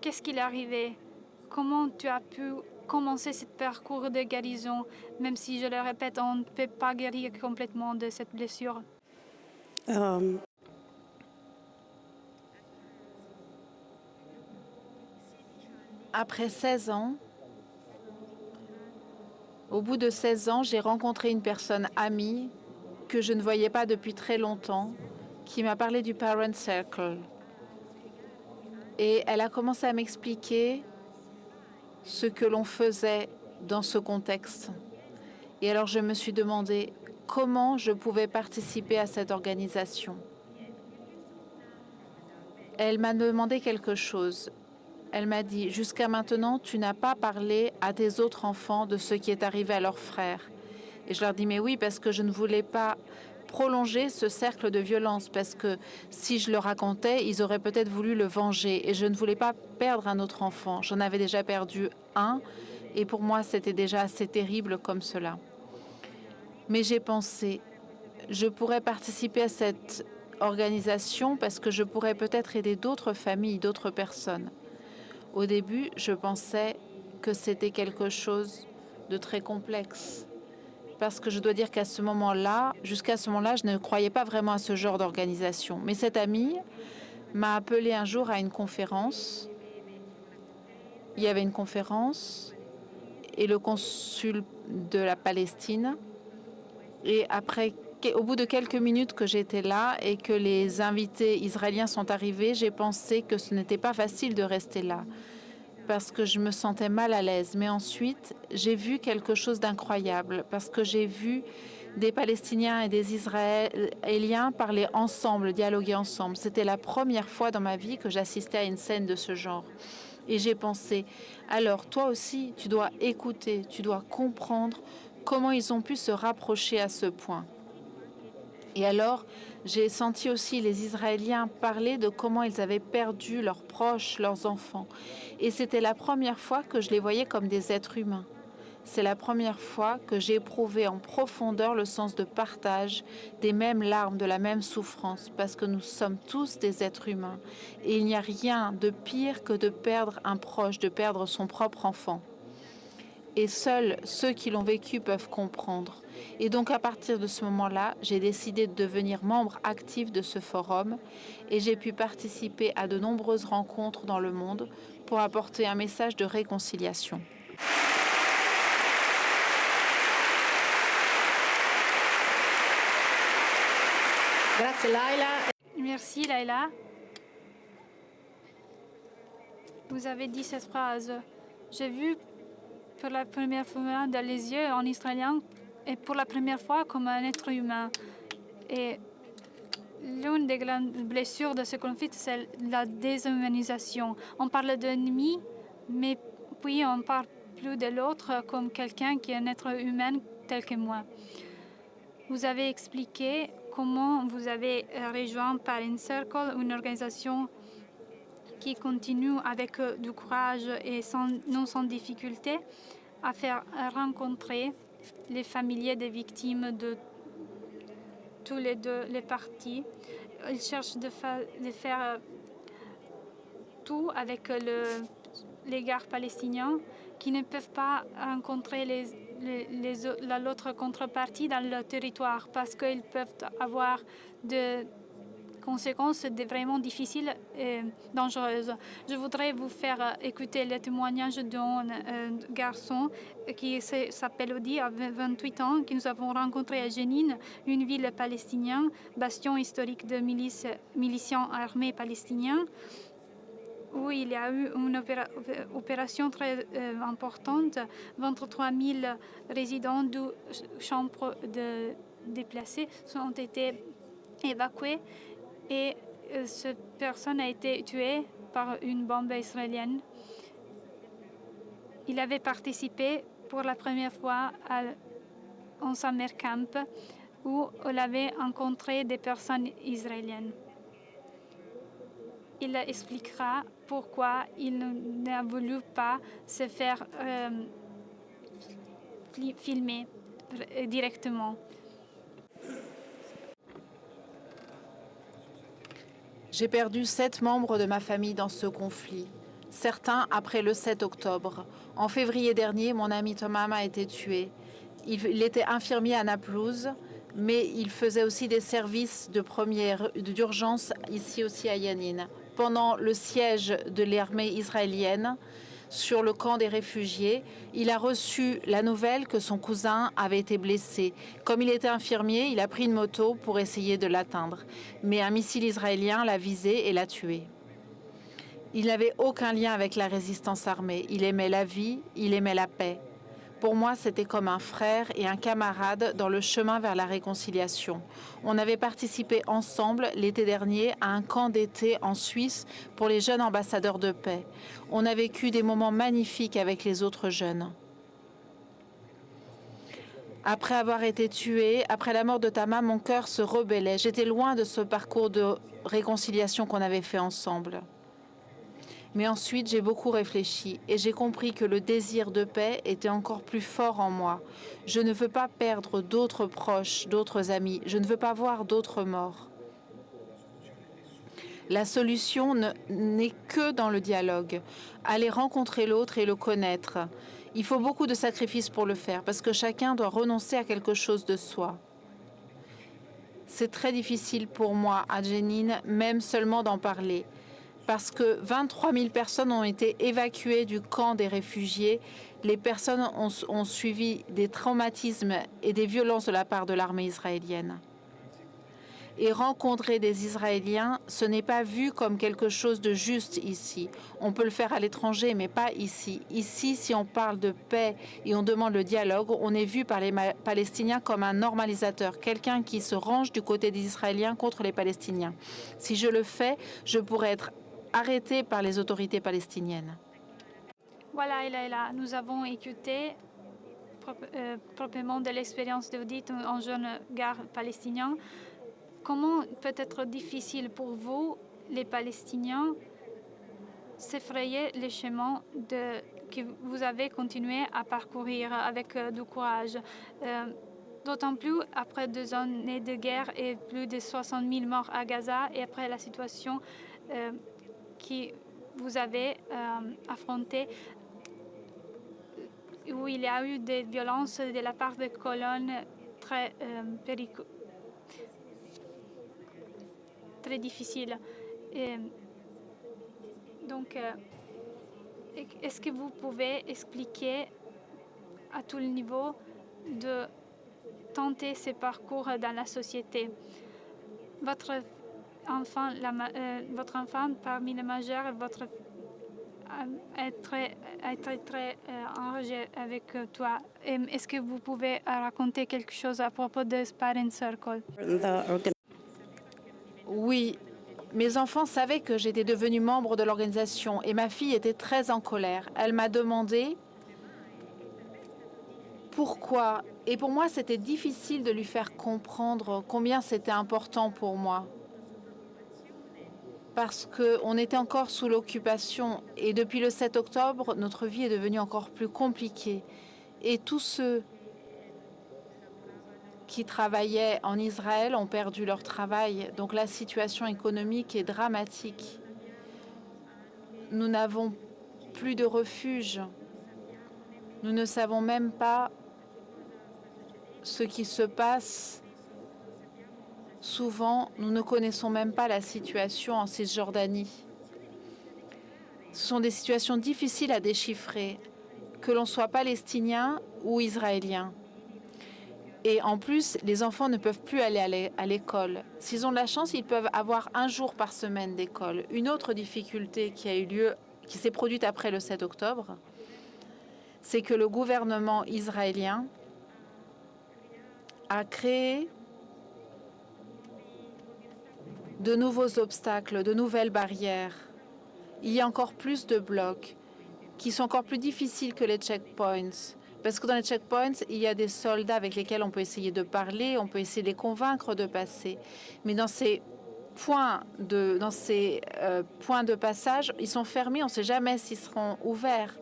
Qu'est-ce qui est arrivé? Comment tu as pu commencer ce parcours de guérison, même si, je le répète, on ne peut pas guérir complètement de cette blessure? Après 16 ans, Au bout de 16 ans, j'ai rencontré une personne amie que je ne voyais pas depuis très longtemps, qui m'a parlé du Parent Circle. Et elle a commencé à m'expliquer ce que l'on faisait dans ce contexte. Et alors je me suis demandé comment je pouvais participer à cette organisation. Elle m'a demandé quelque chose. Elle m'a dit, jusqu'à maintenant, tu n'as pas parlé à tes autres enfants de ce qui est arrivé à leurs frères. Et je leur dis, mais oui, parce que je ne voulais pas prolonger ce cercle de violence, parce que si je le racontais, ils auraient peut-être voulu le venger. Et je ne voulais pas perdre un autre enfant. J'en avais déjà perdu un, et pour moi, c'était déjà assez terrible comme cela. Mais j'ai pensé, je pourrais participer à cette organisation parce que je pourrais peut-être aider d'autres familles, d'autres personnes. Au début, je pensais que c'était quelque chose de très complexe. Parce que je dois dire qu'à ce moment-là, jusqu'à ce moment-là, je ne croyais pas vraiment à ce genre d'organisation. Mais cette amie m'a appelée un jour à une conférence. Il y avait une conférence et le consul de la Palestine. Et après, au bout de quelques minutes que j'étais là et que les invités israéliens sont arrivés, j'ai pensé que ce n'était pas facile de rester là parce que je me sentais mal à l'aise. Mais ensuite, j'ai vu quelque chose d'incroyable parce que j'ai vu des Palestiniens et des Israéliens parler ensemble, dialoguer ensemble. C'était la première fois dans ma vie que j'assistais à une scène de ce genre. Et j'ai pensé, alors toi aussi, tu dois écouter, tu dois comprendre comment ils ont pu se rapprocher à ce point. Et alors, j'ai senti aussi les Israéliens parler de comment ils avaient perdu leurs proches, leurs enfants. Et c'était la première fois que je les voyais comme des êtres humains. C'est la première fois que j'ai éprouvé en profondeur le sens de partage, des mêmes larmes, de la même souffrance, parce que nous sommes tous des êtres humains. Et il n'y a rien de pire que de perdre un proche, de perdre son propre enfant. Et seuls ceux qui l'ont vécu peuvent comprendre. Et donc, à partir de ce moment-là, j'ai décidé de devenir membre actif de ce forum et j'ai pu participer à de nombreuses rencontres dans le monde pour apporter un message de réconciliation. Grazie Laila. Merci Laila. Vous avez dit cette phrase. J'ai vu pour la première fois dans les yeux en israélien et pour la première fois comme un être humain. Et l'une des grandes blessures de ce conflit, c'est la déshumanisation. On parle d'ennemi, mais puis on parle plus de l'autre comme quelqu'un qui est un être humain tel que moi. Vous avez expliqué comment vous avez rejoint Parent Circle, une organisation qui continue avec du courage et non sans difficulté à faire rencontrer les familles des victimes de tous les deux les parties. Ils cherchent de faire tout avec les gars palestiniens qui ne peuvent pas rencontrer l'autre contrepartie dans le territoire parce qu'ils peuvent avoir des conséquences vraiment difficiles et dangereuses. Je voudrais vous faire écouter le témoignage d'un garçon qui s'appelle Odi, à 28 ans, que nous avons rencontré à Jenin, une ville palestinienne, bastion historique de miliciens armés palestiniens, où il y a eu une opération très importante. 23 000 résidents de chambres déplacés ont été évacués et cette personne a été tuée par une bombe israélienne. Il avait participé pour la première fois en summer camp où il avait rencontré des personnes israéliennes. Il expliquera pourquoi il n'a voulu pas se faire filmer directement. J'ai perdu 7 membres de ma famille dans ce conflit, certains après le 7 octobre. En février dernier, mon ami Thomas a été tué. Il était infirmier à Naplouse, mais il faisait aussi des services d'urgence ici aussi à Jenin. Pendant le siège de l'armée israélienne, sur le camp des réfugiés. Il a reçu la nouvelle que son cousin avait été blessé. Comme il était infirmier, il a pris une moto pour essayer de l'atteindre. Mais un missile israélien l'a visé et l'a tué. Il n'avait aucun lien avec la résistance armée. Il aimait la vie, il aimait la paix. Pour moi, c'était comme un frère et un camarade dans le chemin vers la réconciliation. On avait participé ensemble l'été dernier à un camp d'été en Suisse pour les jeunes ambassadeurs de paix. On a vécu des moments magnifiques avec les autres jeunes. Après avoir été tué, après la mort de Tama, mon cœur se rebellait. J'étais loin de ce parcours de réconciliation qu'on avait fait ensemble. Mais ensuite, j'ai beaucoup réfléchi et j'ai compris que le désir de paix était encore plus fort en moi. Je ne veux pas perdre d'autres proches, d'autres amis. Je ne veux pas voir d'autres morts. La solution n'est que dans le dialogue. Aller rencontrer l'autre et le connaître. Il faut beaucoup de sacrifices pour le faire parce que chacun doit renoncer à quelque chose de soi. C'est très difficile pour moi, à Jenin, même seulement d'en parler. Parce que 23 000 personnes ont été évacuées du camp des réfugiés. Les personnes ont suivi des traumatismes et des violences de la part de l'armée israélienne. Et rencontrer des Israéliens, ce n'est pas vu comme quelque chose de juste ici. On peut le faire à l'étranger, mais pas ici. Ici, si on parle de paix et on demande le dialogue, on est vu par les Palestiniens comme un normalisateur, quelqu'un qui se range du côté des Israéliens contre les Palestiniens. Si je le fais, je pourrais être arrêté par les autorités palestiniennes. Voilà, Elaïla, nous avons écouté proprement de l'expérience d'audit en jeune gare palestinien. Comment peut être difficile pour vous, les Palestiniens, s'effrayer le chemin que vous avez continué à parcourir avec du courage, d'autant plus après 2 années de guerre et plus de 60 000 morts à Gaza et après la situation que vous avez affrontée, où il y a eu des violences de la part de colonnes très difficiles. Donc, est-ce que vous pouvez expliquer à tout le niveau de tenter ces parcours dans la société? Votre enfant parmi les majeurs, est très enragé avec toi. Est-ce que vous pouvez raconter quelque chose à propos de Parent Circle? Oui, mes enfants savaient que j'étais devenue membre de l'organisation et ma fille était très en colère. Elle m'a demandé pourquoi. Et pour moi, c'était difficile de lui faire comprendre combien c'était important pour moi. Parce qu'on était encore sous l'occupation et depuis le 7 octobre, notre vie est devenue encore plus compliquée. Et tous ceux qui travaillaient en Israël ont perdu leur travail. Donc la situation économique est dramatique. Nous n'avons plus de refuge. Nous ne savons même pas ce qui se passe. Souvent, nous ne connaissons même pas la situation en Cisjordanie. Ce sont des situations difficiles à déchiffrer, que l'on soit palestinien ou israélien. Et en plus, les enfants ne peuvent plus aller à l'école. S'ils ont de la chance, ils peuvent avoir 1 jour par semaine d'école. Une autre difficulté qui a eu lieu, qui s'est produite après le 7 octobre, c'est que le gouvernement israélien a créé de nouveaux obstacles, de nouvelles barrières. Il y a encore plus de blocs qui sont encore plus difficiles que les checkpoints. Parce que dans les checkpoints, il y a des soldats avec lesquels on peut essayer de parler, on peut essayer de les convaincre de passer. Mais dans ces points de passage, ils sont fermés, on ne sait jamais s'ils seront ouverts.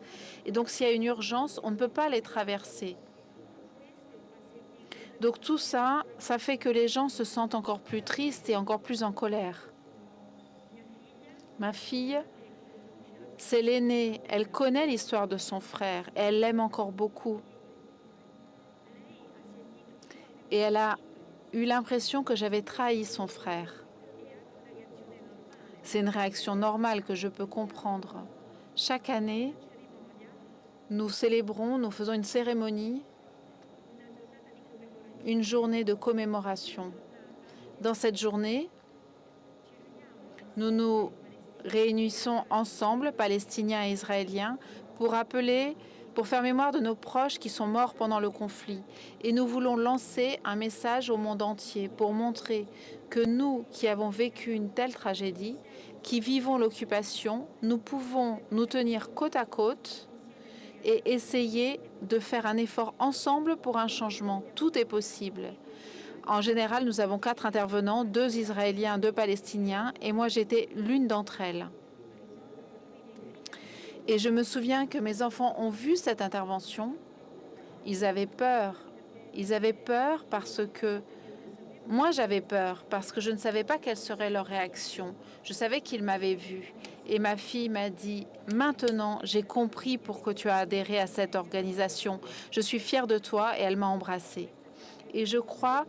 Et donc, s'il y a une urgence, on ne peut pas les traverser. Donc tout ça, ça fait que les gens se sentent encore plus tristes et encore plus en colère. Ma fille, c'est l'aînée. Elle connaît l'histoire de son frère et elle l'aime encore beaucoup. Et elle a eu l'impression que j'avais trahi son frère. C'est une réaction normale que je peux comprendre. Chaque année, nous célébrons, nous faisons une cérémonie, une journée de commémoration. Dans cette journée, nous nous réunissons ensemble, Palestiniens et Israéliens, pour faire mémoire de nos proches qui sont morts pendant le conflit. Et nous voulons lancer un message au monde entier pour montrer que nous, qui avons vécu une telle tragédie, qui vivons l'occupation, nous pouvons nous tenir côte à côte et essayer de faire un effort ensemble pour un changement. Tout est possible. En général, nous avons 4 intervenants, 2 Israéliens, 2 Palestiniens, et moi j'étais l'une d'entre elles. Et je me souviens que mes enfants ont vu cette intervention. Ils avaient peur. Ils avaient peur parce que moi j'avais peur, parce que je ne savais pas quelle serait leur réaction. Je savais qu'ils m'avaient vue. Et ma fille m'a dit, maintenant j'ai compris pourquoi tu as adhéré à cette organisation. Je suis fière de toi, et elle m'a embrassée. Et je crois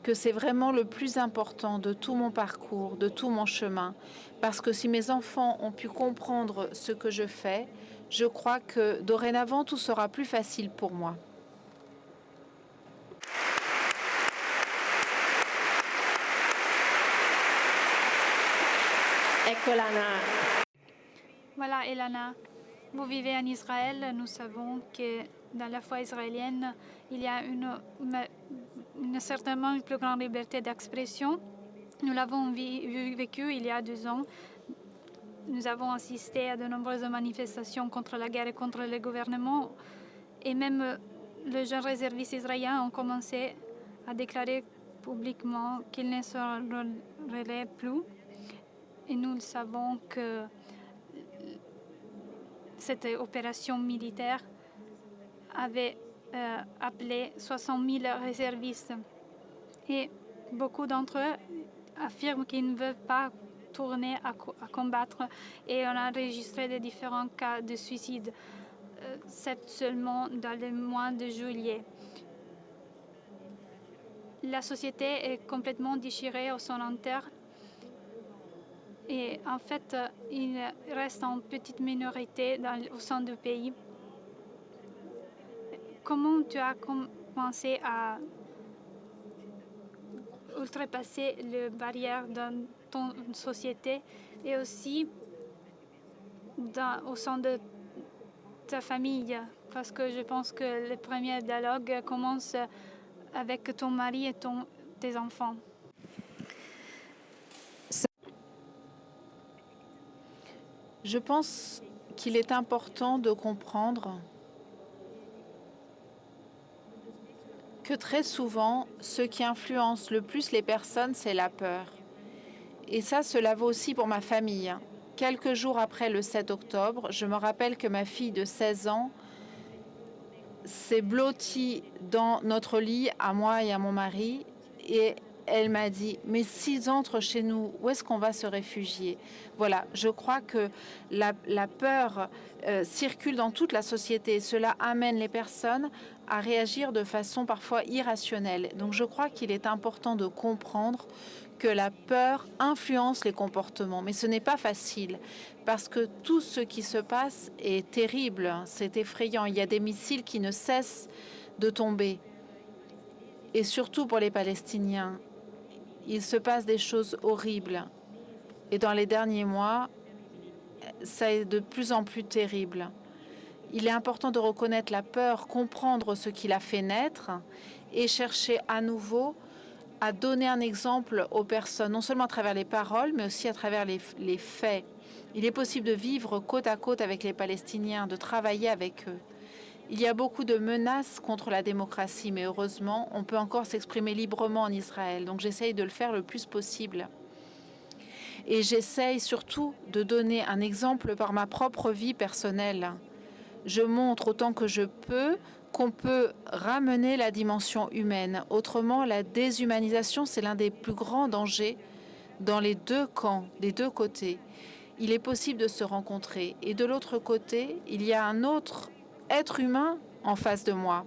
que c'est vraiment le plus important de tout mon parcours, de tout mon chemin. Parce que si mes enfants ont pu comprendre ce que je fais, je crois que dorénavant, tout sera plus facile pour moi. Ecco Lana. Voilà, Elana, vous vivez en Israël. Nous savons que dans la foi israélienne, il y a certainement une plus grande liberté d'expression. Nous l'avons vécu il y a 2 ans. Nous avons assisté à de nombreuses manifestations contre la guerre et contre le gouvernement. Et même les jeunes réservistes israéliens ont commencé à déclarer publiquement qu'ils ne se relèveraient plus. Et nous savons que cette opération militaire avait appelé 60 000 réservistes. Et beaucoup d'entre eux affirment qu'ils ne veulent pas tourner à combattre. Et on a enregistré de différents cas de suicide, seulement dans le mois de juillet. La société est complètement déchirée au son interne. Et en fait, il reste en petite minorité au sein du pays. Comment tu as commencé à outrepasser les barrières dans ton société et aussi au sein de ta famille? Parce que je pense que le premier dialogue commence avec ton mari et tes enfants. Je pense qu'il est important de comprendre que très souvent, ce qui influence le plus les personnes, c'est la peur. Et ça, cela vaut aussi pour ma famille. Quelques jours après le 7 octobre, je me rappelle que ma fille de 16 ans s'est blottie dans notre lit, à moi et à mon mari, et elle m'a dit, mais s'ils entrent chez nous, où est-ce qu'on va se réfugier? Voilà, je crois que la peur circule dans toute la société. Cela amène les personnes à réagir de façon parfois irrationnelle. Donc je crois qu'il est important de comprendre que la peur influence les comportements. Mais ce n'est pas facile, parce que tout ce qui se passe est terrible, c'est effrayant. Il y a des missiles qui ne cessent de tomber. Et surtout pour les Palestiniens, il se passe des choses horribles. Et dans les derniers mois, ça est de plus en plus terrible. Il est important de reconnaître la peur, comprendre ce qui l'a fait naître et chercher à nouveau à donner un exemple aux personnes, non seulement à travers les paroles, mais aussi à travers les faits. Il est possible de vivre côte à côte avec les Palestiniens, de travailler avec eux. Il y a beaucoup de menaces contre la démocratie, mais heureusement, on peut encore s'exprimer librement en Israël. Donc j'essaye de le faire le plus possible. Et j'essaye surtout de donner un exemple par ma propre vie personnelle. Je montre autant que je peux qu'on peut ramener la dimension humaine. Autrement, la déshumanisation, c'est l'un des plus grands dangers dans les 2 camps, des 2 côtés. Il est possible de se rencontrer. Et de l'autre côté, il y a un autre être humain en face de moi.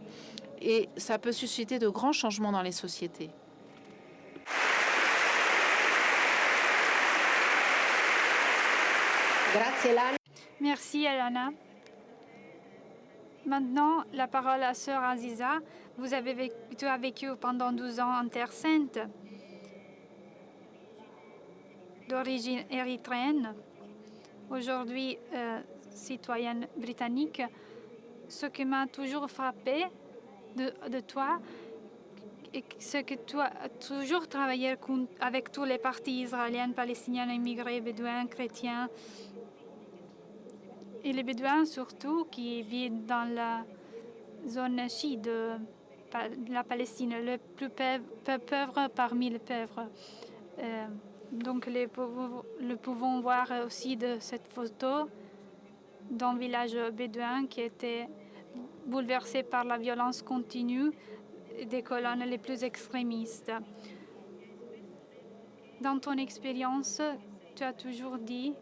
Et ça peut susciter de grands changements dans les sociétés. Grazie Lana. Merci, Elana. Maintenant, la parole à Sœur Aziza. Tu as vécu pendant 12 ans en Terre Sainte, d'origine érythréenne, aujourd'hui citoyenne britannique. Ce qui m'a toujours frappé de toi, c'est que tu as toujours travaillé avec tous les partis israéliens, palestiniens, immigrés, bédouins, chrétiens. Et les bédouins surtout qui vivent dans la zone chiite de la Palestine, le plus pauvre parmi les pauvres. Donc nous pouvons voir aussi de cette photo d'un village bédouin qui était bouleversé par la violence continue des colonnes les plus extrémistes. Dans ton expérience, tu as toujours dit,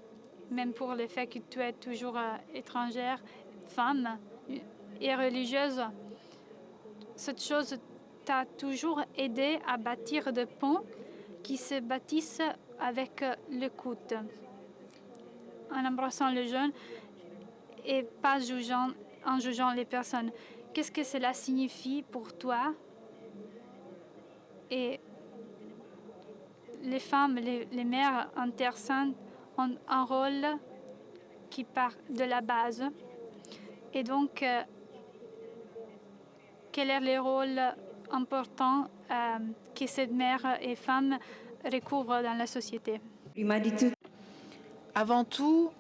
même pour le fait que tu es toujours étrangère, femme et religieuse, cette chose t'a toujours aidé à bâtir des ponts qui se bâtissent avec l'écoute, en embrassant les jeunes et pas en jugeant les personnes. Qu'est-ce que cela signifie pour toi? Et les femmes, les mères en Terre Sainte ont un rôle qui part de la base. Et donc, quel est le rôle important que cette mère et femme recouvrent dans la société? Avant tout,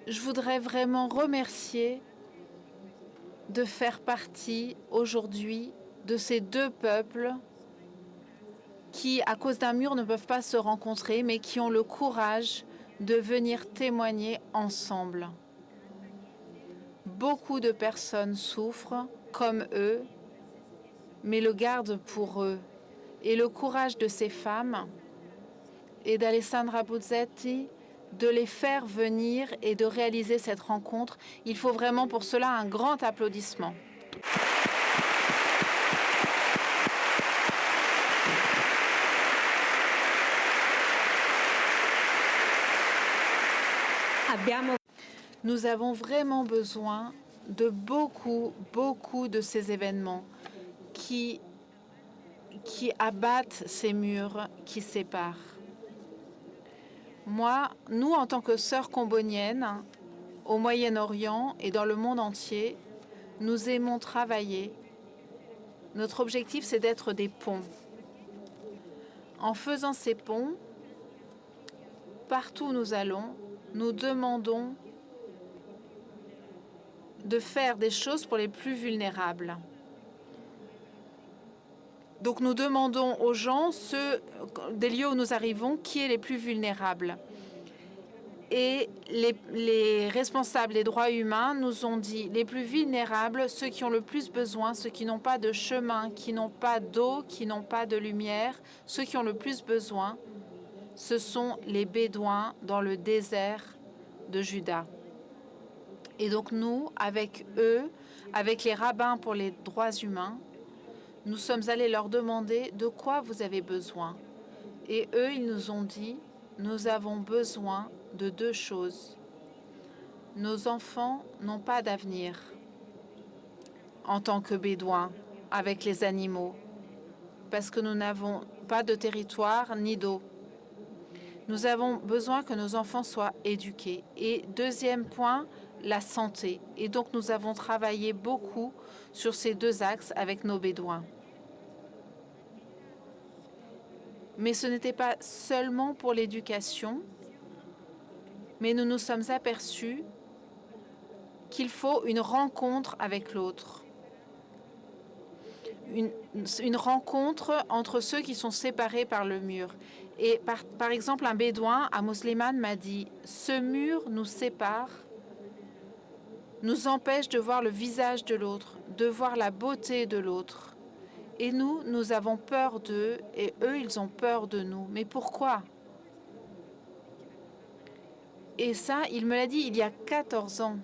je voudrais vraiment remercier de faire partie aujourd'hui de ces deux peuples qui, à cause d'un mur, ne peuvent pas se rencontrer, mais qui ont le courage de venir témoigner ensemble. Beaucoup de personnes souffrent comme eux, mais le gardent pour eux. Et le courage de ces femmes et d'Alessandra Buzzetti de les faire venir et de réaliser cette rencontre, il faut vraiment pour cela un grand applaudissement. Nous avons vraiment besoin de beaucoup de ces événements qui abattent ces murs qui séparent. Nous, en tant que sœurs comboniennes, au Moyen-Orient et dans le monde entier, nous aimons travailler. Notre objectif, c'est d'être des ponts. En faisant ces ponts, partout où nous allons, nous demandons de faire des choses pour les plus vulnérables. Donc nous demandons aux gens, des lieux où nous arrivons, qui est les plus vulnérables. Et les responsables des droits humains nous ont dit les plus vulnérables, ceux qui ont le plus besoin, ceux qui n'ont pas de chemin, qui n'ont pas d'eau, qui n'ont pas de lumière, ceux qui ont le plus besoin, ce sont les Bédouins dans le désert de Juda. Et donc nous, avec eux, avec les rabbins pour les droits humains, nous sommes allés leur demander de quoi vous avez besoin. Et eux, ils nous ont dit, nous avons besoin de deux choses. Nos enfants n'ont pas d'avenir en tant que Bédouins avec les animaux, parce que nous n'avons pas de territoire ni d'eau. Nous avons besoin que nos enfants soient éduqués. Et deuxième point, la santé. Et donc nous avons travaillé beaucoup sur ces deux axes avec nos Bédouins. Mais ce n'était pas seulement pour l'éducation, mais nous nous sommes aperçus qu'il faut une rencontre avec l'autre. Une rencontre entre ceux qui sont séparés par le mur. Et par exemple, un Bédouin à Mousliman m'a dit « Ce mur nous sépare, nous empêche de voir le visage de l'autre, de voir la beauté de l'autre. Et nous avons peur d'eux, et eux, ils ont peur de nous. Mais pourquoi ?» Et ça, il me l'a dit il y a 14 ans.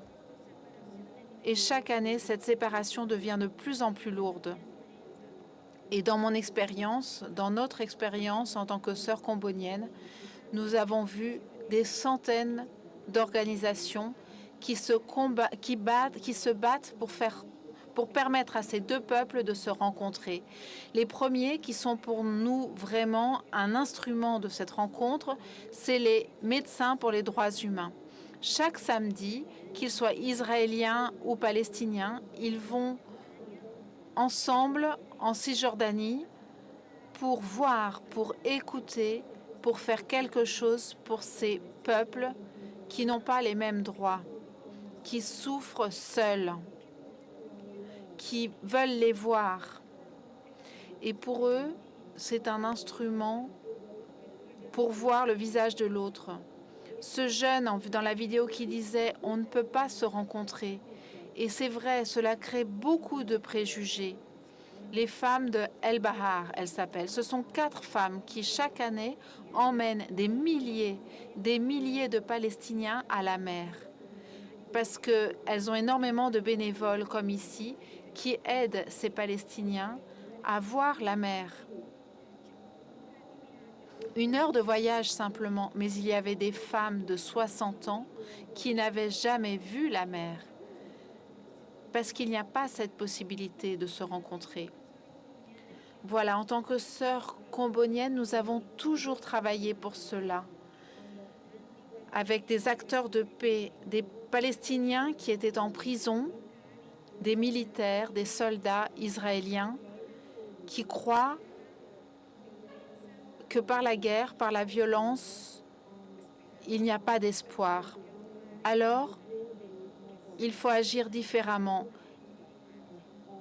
Et chaque année, cette séparation devient de plus en plus lourde. Et dans mon expérience, dans notre expérience en tant que sœurs comboniennes, nous avons vu des centaines d'organisations qui se battent pour permettre à ces deux peuples de se rencontrer. Les premiers qui sont pour nous vraiment un instrument de cette rencontre, c'est les médecins pour les droits humains. Chaque samedi, qu'ils soient israéliens ou palestiniens, ils vont ensemble en Cisjordanie pour voir, pour écouter, pour faire quelque chose pour ces peuples qui n'ont pas les mêmes droits, qui souffrent seuls, qui veulent les voir. Et pour eux, c'est un instrument pour voir le visage de l'autre. Ce jeune, dans la vidéo, qui disait « on ne peut pas se rencontrer ». Et c'est vrai, cela crée beaucoup de préjugés. Les femmes de El Bahar, elles s'appellent. Ce sont 4 femmes qui, chaque année, emmènent des milliers de Palestiniens à la mer. Parce qu'elles ont énormément de bénévoles, comme ici, qui aident ces Palestiniens à voir la mer. 1 heure de voyage simplement, mais il y avait des femmes de 60 ans qui n'avaient jamais vu la mer. Parce qu'il n'y a pas cette possibilité de se rencontrer. Voilà, en tant que sœurs comboniennes, nous avons toujours travaillé pour cela, avec des acteurs de paix, des Palestiniens qui étaient en prison, des militaires, des soldats israéliens qui croient que par la guerre, par la violence, il n'y a pas d'espoir. Alors, il faut agir différemment.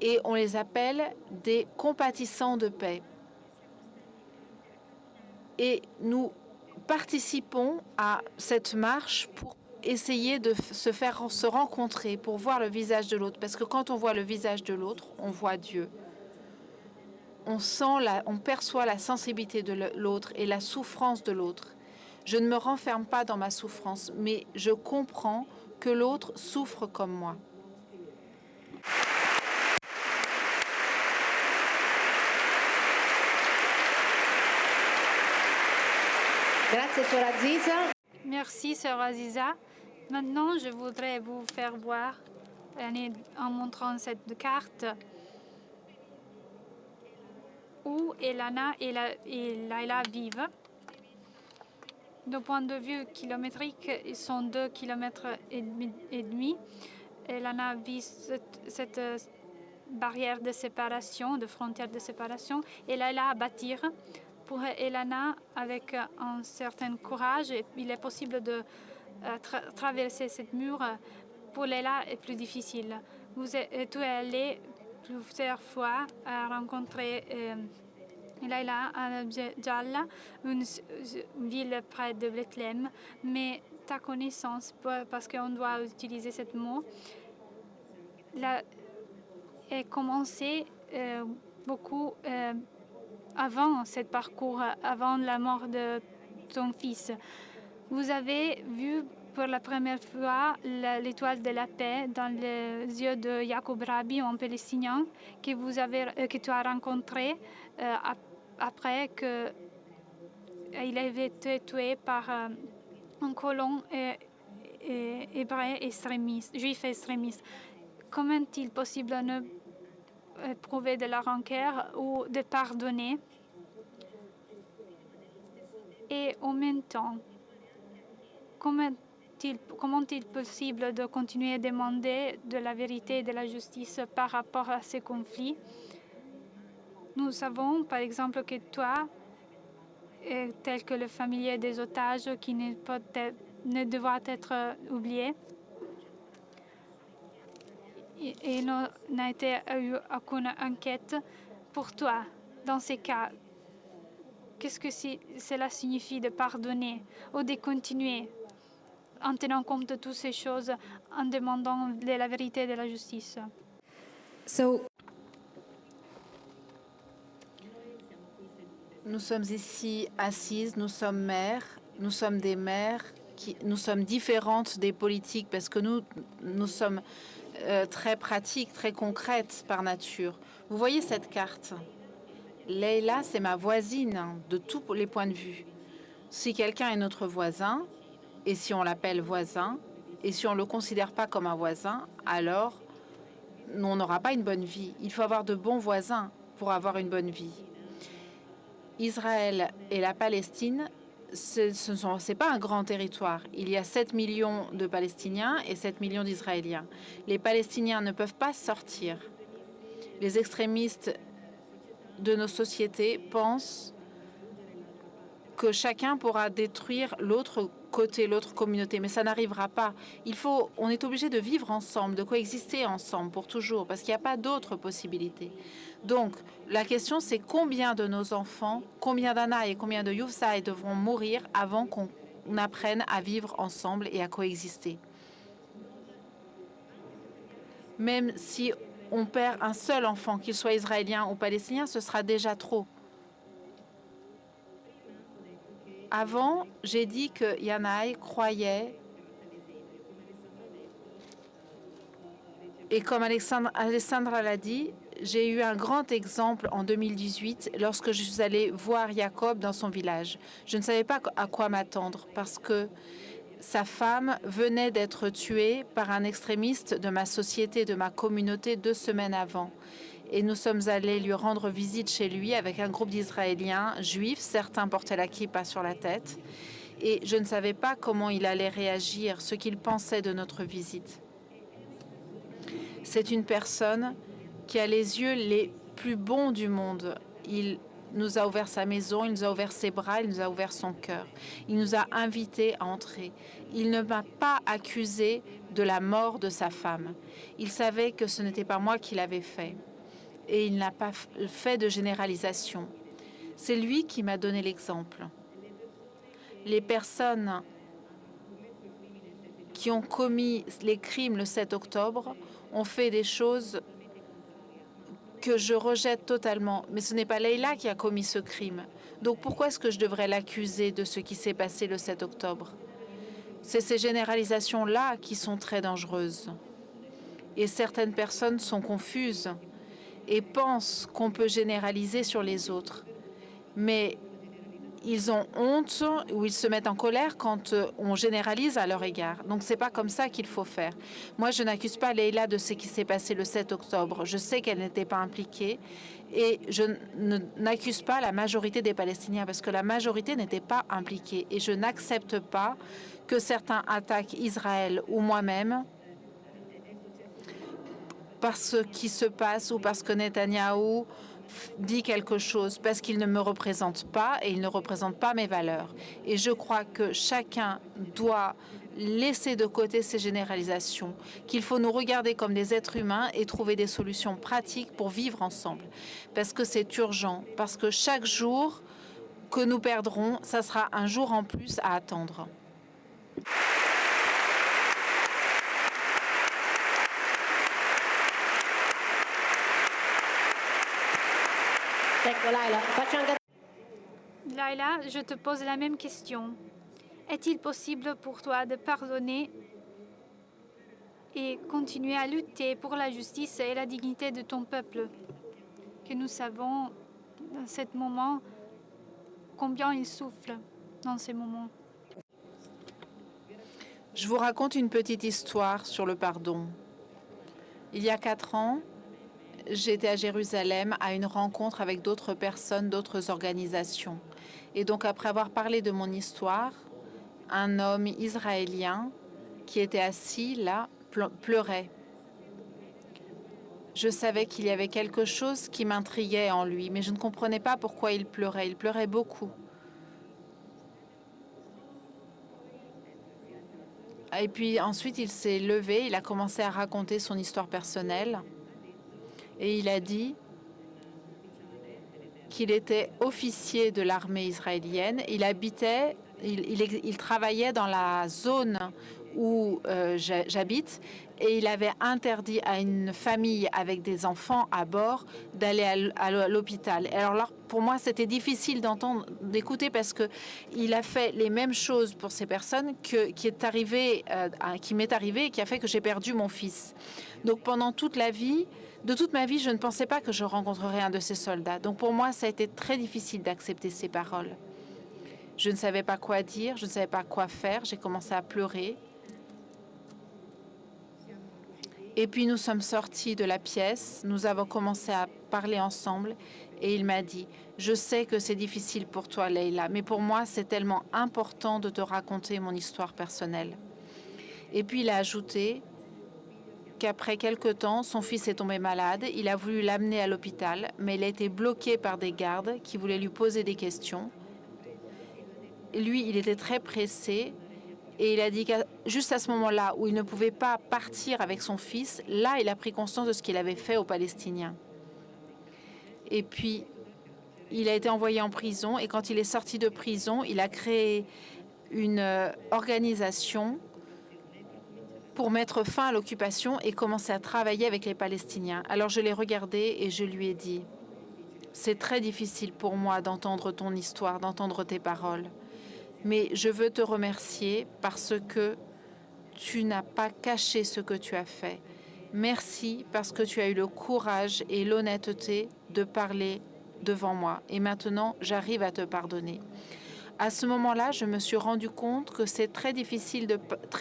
Et on les appelle des compatissants de paix. Et nous participons à cette marche pour essayer de se rencontrer, pour voir le visage de l'autre. Parce que quand on voit le visage de l'autre, on voit Dieu. On perçoit la sensibilité de l'autre et la souffrance de l'autre. Je ne me renferme pas dans ma souffrance, mais je comprends que l'autre souffre comme moi. Grazie, Sœur Aziza. Merci, Sœur Aziza. Maintenant, je voudrais vous faire voir, en montrant cette carte, où Elana et Laila vivent. D'un point de vue kilométrique, ils sont 2,5 km. Elana vit cette barrière de séparation, de frontière de séparation, et Laila à bâtir. Pour Elana, avec un certain courage, il est possible de traverser cette mur. Pour Laila, c'est plus difficile. Tu es allé plusieurs fois à rencontrer Laila à Jalla, une ville près de Bethléem, mais ta connaissance, parce qu'on doit utiliser ce mot, a commencé beaucoup avant ce parcours, avant la mort de ton fils. Vous avez vu pour la première fois l'étoile de la paix dans les yeux de Jacob Rabi, un Palestinien que tu as rencontré après qu'il avait été tué par un colon hébreu extrémiste, juif extrémiste. Comment est-il possible de ne éprouver de la rancœur ou de pardonner? Et en même temps, comment est-il possible de continuer à demander de la vérité et de la justice par rapport à ces conflits? Nous savons, par exemple, que toi, tel que le familier des otages qui ne doit être oublié, et n'a été eu aucune enquête pour toi dans ces cas. Qu'est-ce que cela signifie de pardonner ou de continuer en tenant compte de toutes ces choses, en demandant de la vérité et de la justice? Nous sommes ici assises, nous sommes mères, nous sommes des mères, nous sommes différentes des politiques parce que nous sommes très pratiques, très concrètes par nature. Vous voyez cette carte? Leila, c'est ma voisine de tous les points de vue. Si quelqu'un est notre voisin, et si on l'appelle voisin, Et si on ne le considère pas comme un voisin, alors on n'aura pas une bonne vie. Il faut avoir de bons voisins pour avoir une bonne vie. Israël et la Palestine, ce n'est pas un grand territoire. Il y a 7 millions de Palestiniens et 7 millions d'Israéliens. Les Palestiniens ne peuvent pas sortir. Les extrémistes de nos sociétés pensent que chacun pourra détruire l'autre côté, l'autre communauté, mais ça n'arrivera pas. On est obligé de vivre ensemble, de coexister ensemble pour toujours, parce qu'il n'y a pas d'autre possibilité. Donc, la question, c'est combien de nos enfants, combien d'Anna et combien de Youssaï devront mourir avant qu'on apprenne à vivre ensemble et à coexister. Même si on perd un seul enfant, qu'il soit israélien ou palestinien, ce sera déjà trop. Avant, j'ai dit que Yanaï croyait, et comme Alessandra l'a dit, j'ai eu un grand exemple en 2018 lorsque je suis allée voir Jacob dans son village. Je ne savais pas à quoi m'attendre parce que sa femme venait d'être tuée par un extrémiste de ma société, de ma communauté 2 semaines avant. Et nous sommes allés lui rendre visite chez lui avec un groupe d'Israéliens juifs. Certains portaient la kippa sur la tête. Et je ne savais pas comment il allait réagir, ce qu'il pensait de notre visite. C'est une personne qui a les yeux les plus bons du monde. Il nous a ouvert sa maison, il nous a ouvert ses bras, il nous a ouvert son cœur. Il nous a invités à entrer. Il ne m'a pas accusé de la mort de sa femme. Il savait que ce n'était pas moi qui l'avais fait. Et il n'a pas fait de généralisation. C'est lui qui m'a donné l'exemple. Les personnes qui ont commis les crimes le 7 octobre ont fait des choses que je rejette totalement. Mais ce n'est pas Leïla qui a commis ce crime. Donc pourquoi est-ce que je devrais l'accuser de ce qui s'est passé le 7 octobre? C'est ces généralisations-là qui sont très dangereuses. Et certaines personnes sont confuses et pensent qu'on peut généraliser sur les autres. Mais ils ont honte ou ils se mettent en colère quand on généralise à leur égard. Donc, ce n'est pas comme ça qu'il faut faire. Moi, je n'accuse pas Leïla de ce qui s'est passé le 7 octobre. Je sais qu'elle n'était pas impliquée et je n'accuse pas la majorité des Palestiniens parce que la majorité n'était pas impliquée. Et je n'accepte pas que certains attaquent Israël ou moi-même parce ce qui se passe ou parce que Netanyahou dit quelque chose, parce qu'il ne me représente pas et il ne représente pas mes valeurs. Et je crois que chacun doit laisser de côté ces généralisations, qu'il faut nous regarder comme des êtres humains et trouver des solutions pratiques pour vivre ensemble. Parce que c'est urgent, parce que chaque jour que nous perdrons, ça sera un jour en plus à attendre. Laila, je te pose la même question. Est-il possible pour toi de pardonner et continuer à lutter pour la justice et la dignité de ton peuple? Que nous savons, dans ce moment, combien il souffle dans ces moments. Je vous raconte une petite histoire sur le pardon. Il y a 4 ans, j'étais à Jérusalem à une rencontre avec d'autres personnes, d'autres organisations. Et donc, après avoir parlé de mon histoire, un homme israélien qui était assis là pleurait. Je savais qu'il y avait quelque chose qui m'intriguait en lui, mais je ne comprenais pas pourquoi il pleurait. Il pleurait beaucoup. Et puis ensuite, il s'est levé, il a commencé à raconter son histoire personnelle. Et il a dit qu'il était officier de l'armée israélienne. Il travaillait dans la zone où j'habite et il avait interdit à une famille avec des enfants à bord d'aller à l'hôpital. Alors là, pour moi, c'était difficile d'écouter parce que il a fait les mêmes choses pour ces personnes qui m'est arrivé et qui a fait que j'ai perdu mon fils. Donc pendant toute ma vie, je ne pensais pas que je rencontrerais un de ces soldats. Donc pour moi, ça a été très difficile d'accepter ces paroles. Je ne savais pas quoi dire, je ne savais pas quoi faire. J'ai commencé à pleurer. Et puis nous sommes sortis de la pièce, nous avons commencé à parler ensemble et il m'a dit « Je sais que c'est difficile pour toi, Leila, mais pour moi, c'est tellement important de te raconter mon histoire personnelle. » Et puis il a ajouté qu'après quelque temps, son fils est tombé malade, il a voulu l'amener à l'hôpital, mais il a été bloqué par des gardes qui voulaient lui poser des questions. Lui, il était très pressé. Et il a dit que juste à ce moment-là où il ne pouvait pas partir avec son fils, là, il a pris conscience de ce qu'il avait fait aux Palestiniens. Et puis, il a été envoyé en prison. Et quand il est sorti de prison, il a créé une organisation pour mettre fin à l'occupation et commencer à travailler avec les Palestiniens. Alors, je l'ai regardé et je lui ai dit « C'est très difficile pour moi d'entendre ton histoire, d'entendre tes paroles. Mais je veux te remercier parce que tu n'as pas caché ce que tu as fait. Merci parce que tu as eu le courage et l'honnêteté de parler devant moi. Et maintenant, j'arrive à te pardonner. » À ce moment-là, je me suis rendu compte que c'est très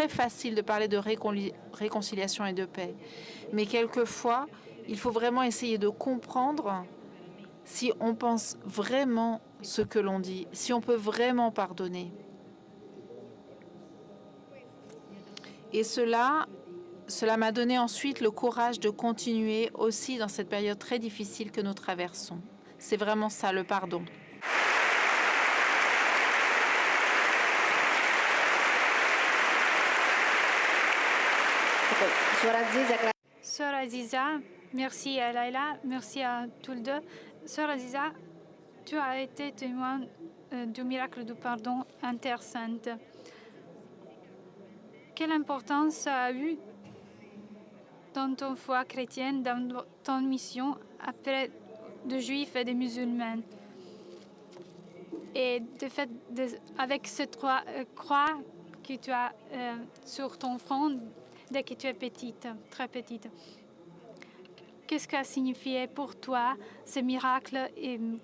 facile de parler de réconciliation et de paix. Mais quelquefois, il faut vraiment essayer de comprendre si on pense vraiment ce que l'on dit, si on peut vraiment pardonner. Et cela m'a donné ensuite le courage de continuer aussi dans cette période très difficile que nous traversons. C'est vraiment ça, le pardon. Sœur Aziza, merci à Laila, merci à tous les deux. Sœur Aziza, tu as été témoin du miracle du pardon en Terre Sainte. Quelle importance ça a eu dans ton foi chrétienne, dans ton mission auprès de Juifs et de musulmans? Et de fait, avec cette croix que tu as sur ton front dès que tu es petite, très petite, qu'est-ce qu'a signifié pour toi ce miracle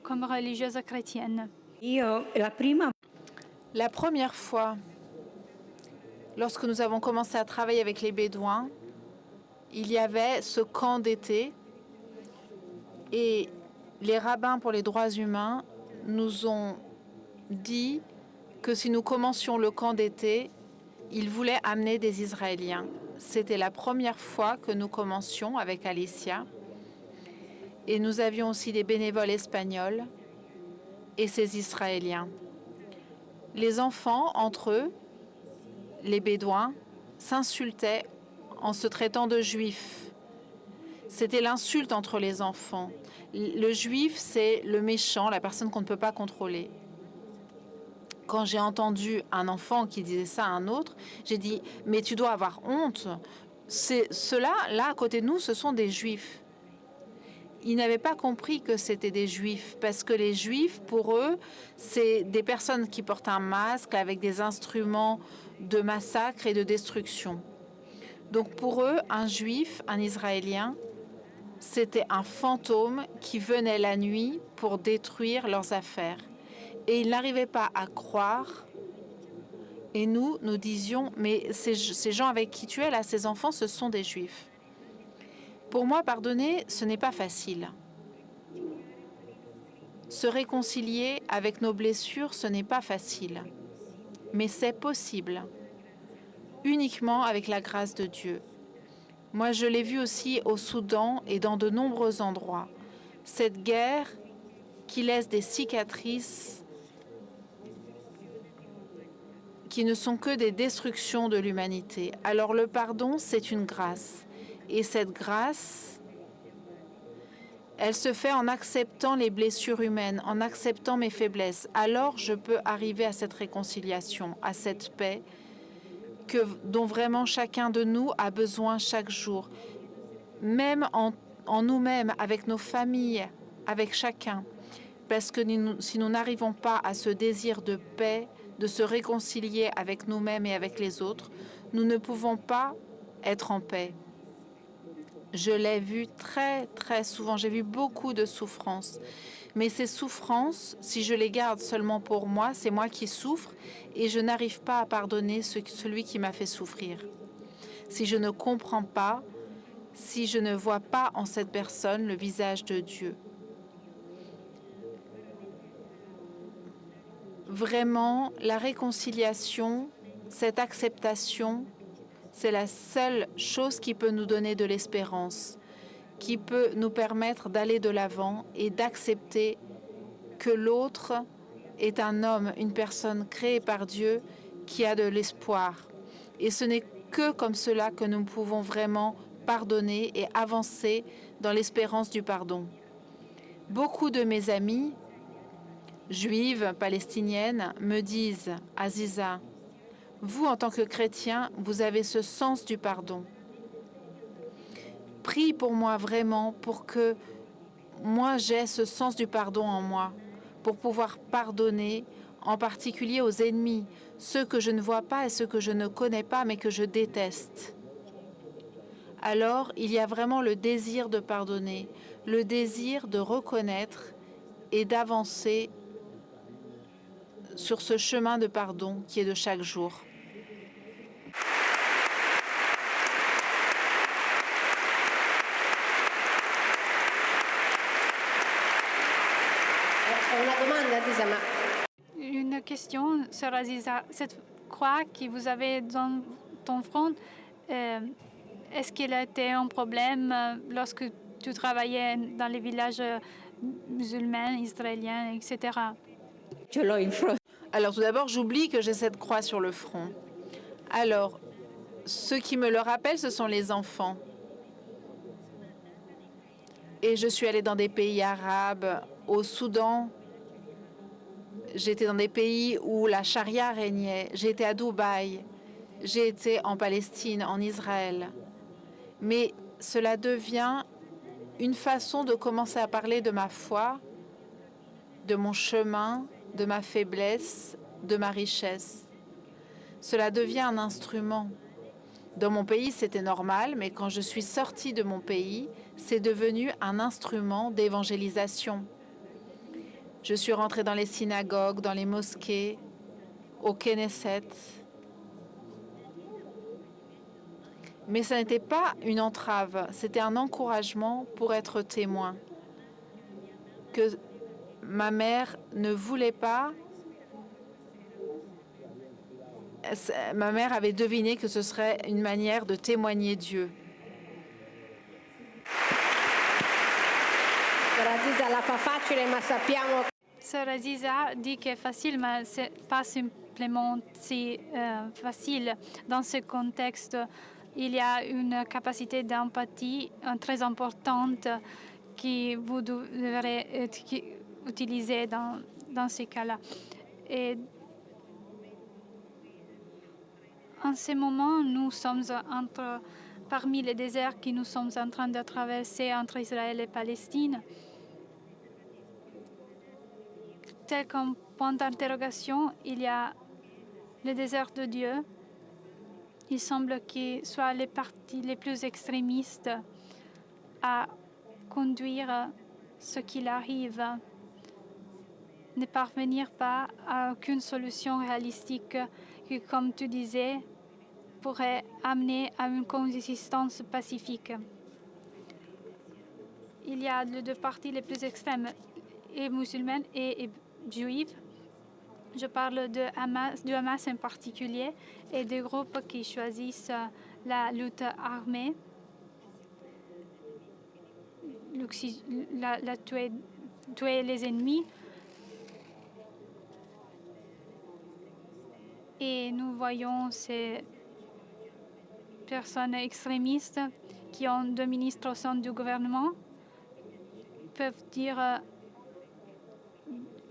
comme religieuse chrétienne? La première fois, lorsque nous avons commencé à travailler avec les Bédouins, il y avait ce camp d'été et les rabbins pour les droits humains nous ont dit que si nous commencions le camp d'été, ils voulaient amener des Israéliens. C'était la première fois que nous commencions avec Alicia. Et nous avions aussi des bénévoles espagnols et ces Israéliens. Les enfants, entre eux, les Bédouins, s'insultaient en se traitant de juifs. C'était l'insulte entre les enfants. Le juif, c'est le méchant, la personne qu'on ne peut pas contrôler. Quand j'ai entendu un enfant qui disait ça à un autre, j'ai dit « Mais tu dois avoir honte. Ceux-là, là, à côté de nous, ce sont des juifs. » Ils n'avaient pas compris que c'était des juifs, parce que les juifs, pour eux, c'est des personnes qui portent un masque avec des instruments de massacre et de destruction. Donc pour eux, un juif, un Israélien, c'était un fantôme qui venait la nuit pour détruire leurs affaires. Et ils n'arrivaient pas à croire. Et nous disions, mais ces gens avec qui tu es là, ces enfants, ce sont des juifs. Pour moi, pardonner, ce n'est pas facile. Se réconcilier avec nos blessures, ce n'est pas facile. Mais c'est possible. Uniquement avec la grâce de Dieu. Moi, je l'ai vu aussi au Soudan et dans de nombreux endroits. Cette guerre qui laisse des cicatrices qui ne sont que des destructions de l'humanité. Alors le pardon, c'est une grâce. Et cette grâce, elle se fait en acceptant les blessures humaines, en acceptant mes faiblesses. Alors je peux arriver à cette réconciliation, à cette paix dont vraiment chacun de nous a besoin chaque jour. Même en nous-mêmes, avec nos familles, avec chacun. Parce que si nous n'arrivons pas à ce désir de paix, de se réconcilier avec nous-mêmes et avec les autres, nous ne pouvons pas être en paix. Je l'ai vu très, très souvent. J'ai vu beaucoup de souffrances. Mais ces souffrances, si je les garde seulement pour moi, c'est moi qui souffre et je n'arrive pas à pardonner celui qui m'a fait souffrir. Si je ne comprends pas si je ne vois pas en cette personne le visage de Dieu. Vraiment, la réconciliation, cette acceptation, c'est la seule chose qui peut nous donner de l'espérance, qui peut nous permettre d'aller de l'avant et d'accepter que l'autre est un homme, une personne créée par Dieu qui a de l'espoir. Et ce n'est que comme cela que nous pouvons vraiment pardonner et avancer dans l'espérance du pardon. Beaucoup de mes amies, juives, palestiniennes, me disent « Aziza, vous, en tant que chrétien, vous avez ce sens du pardon. Prie pour moi vraiment pour que moi j'ai ce sens du pardon en moi, pour pouvoir pardonner, en particulier aux ennemis, ceux que je ne vois pas et ceux que je ne connais pas mais que je déteste. » Alors, il y a vraiment le désir de pardonner, le désir de reconnaître et d'avancer sur ce chemin de pardon qui est de chaque jour. Une question, Sœur Aziza. Cette croix que vous avez dans ton front, est-ce qu'elle a été un problème lorsque tu travaillais dans les villages musulmans, israéliens, etc.? Alors tout d'abord, j'oublie que j'ai cette croix sur le front. Alors, ce qui me le rappelle, ce sont les enfants. Et je suis allée dans des pays arabes, au Soudan. J'étais dans des pays où la charia régnait. J'ai été à Dubaï. J'ai été en Palestine, en Israël. Mais cela devient une façon de commencer à parler de ma foi, de mon chemin, de ma faiblesse, de ma richesse. Cela devient un instrument. Dans mon pays, c'était normal, mais quand je suis sortie de mon pays, c'est devenu un instrument d'évangélisation. Je suis rentrée dans les synagogues, dans les mosquées, au Knesset. Mais ça n'était pas une entrave, c'était un encouragement pour être témoin. Que ma mère ne voulait pas. Ma mère avait deviné que ce serait une manière de témoigner Dieu. Sœur Aziza dit que c'est facile, mais ce n'est pas simplement si facile. Dans ce contexte, il y a une capacité d'empathie très importante que vous devrez utiliser dans ces cas-là. Et en ce moment, nous sommes parmi les déserts que nous sommes en train de traverser entre Israël et Palestine. Tel qu'un point d'interrogation, il y a le désert de Dieu. Il semble que ce soit les partis les plus extrémistes à conduire ce qu'il arrive, ne parvenir pas à aucune solution réalistique qui, comme tu disais, pourrait amener à une coexistence pacifique. Il y a les deux parties les plus extrêmes, et musulmanes et juives. Je parle du Hamas en particulier et des groupes qui choisissent la lutte armée, tuer les ennemis. Et nous voyons ces personnes extrémistes qui ont deux ministres au sein du gouvernement peuvent dire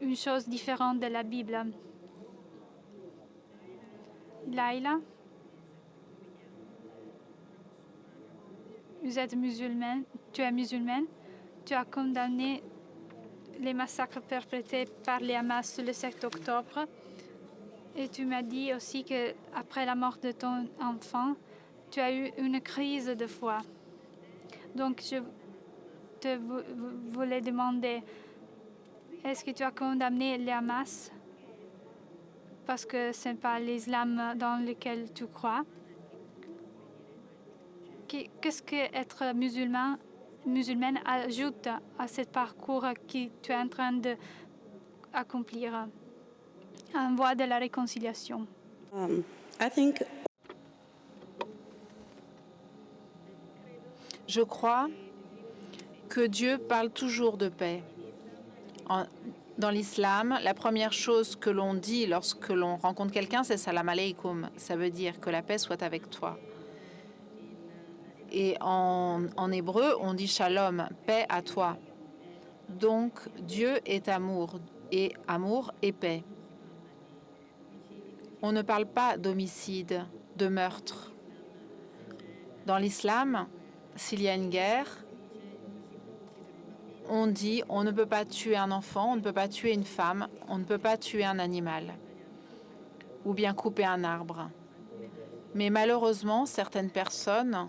une chose différente de la Bible. Laïla, vous êtes musulmane, tu es musulmane, tu as condamné les massacres perpétrés par les Hamas le 7 octobre et tu m'as dit aussi qu'après la mort de ton enfant, tu as eu une crise de foi. Donc je te voulais demander, est-ce que tu as condamné les Hamas parce que ce n'est pas l'islam dans lequel tu crois? Qu'est-ce que être musulmane ajoute à ce parcours que tu es en train d'accomplir en voie de la réconciliation? Je crois que Dieu parle toujours de paix. Dans l'islam, la première chose que l'on dit lorsque l'on rencontre quelqu'un, c'est salam alaykoum. Ça veut dire que la paix soit avec toi. Et en hébreu, on dit shalom, paix à toi. Donc, Dieu est amour et paix. On ne parle pas d'homicide, de meurtre. Dans l'islam, s'il y a une guerre, on dit on ne peut pas tuer un enfant, on ne peut pas tuer une femme, on ne peut pas tuer un animal ou bien couper un arbre. Mais malheureusement, certaines personnes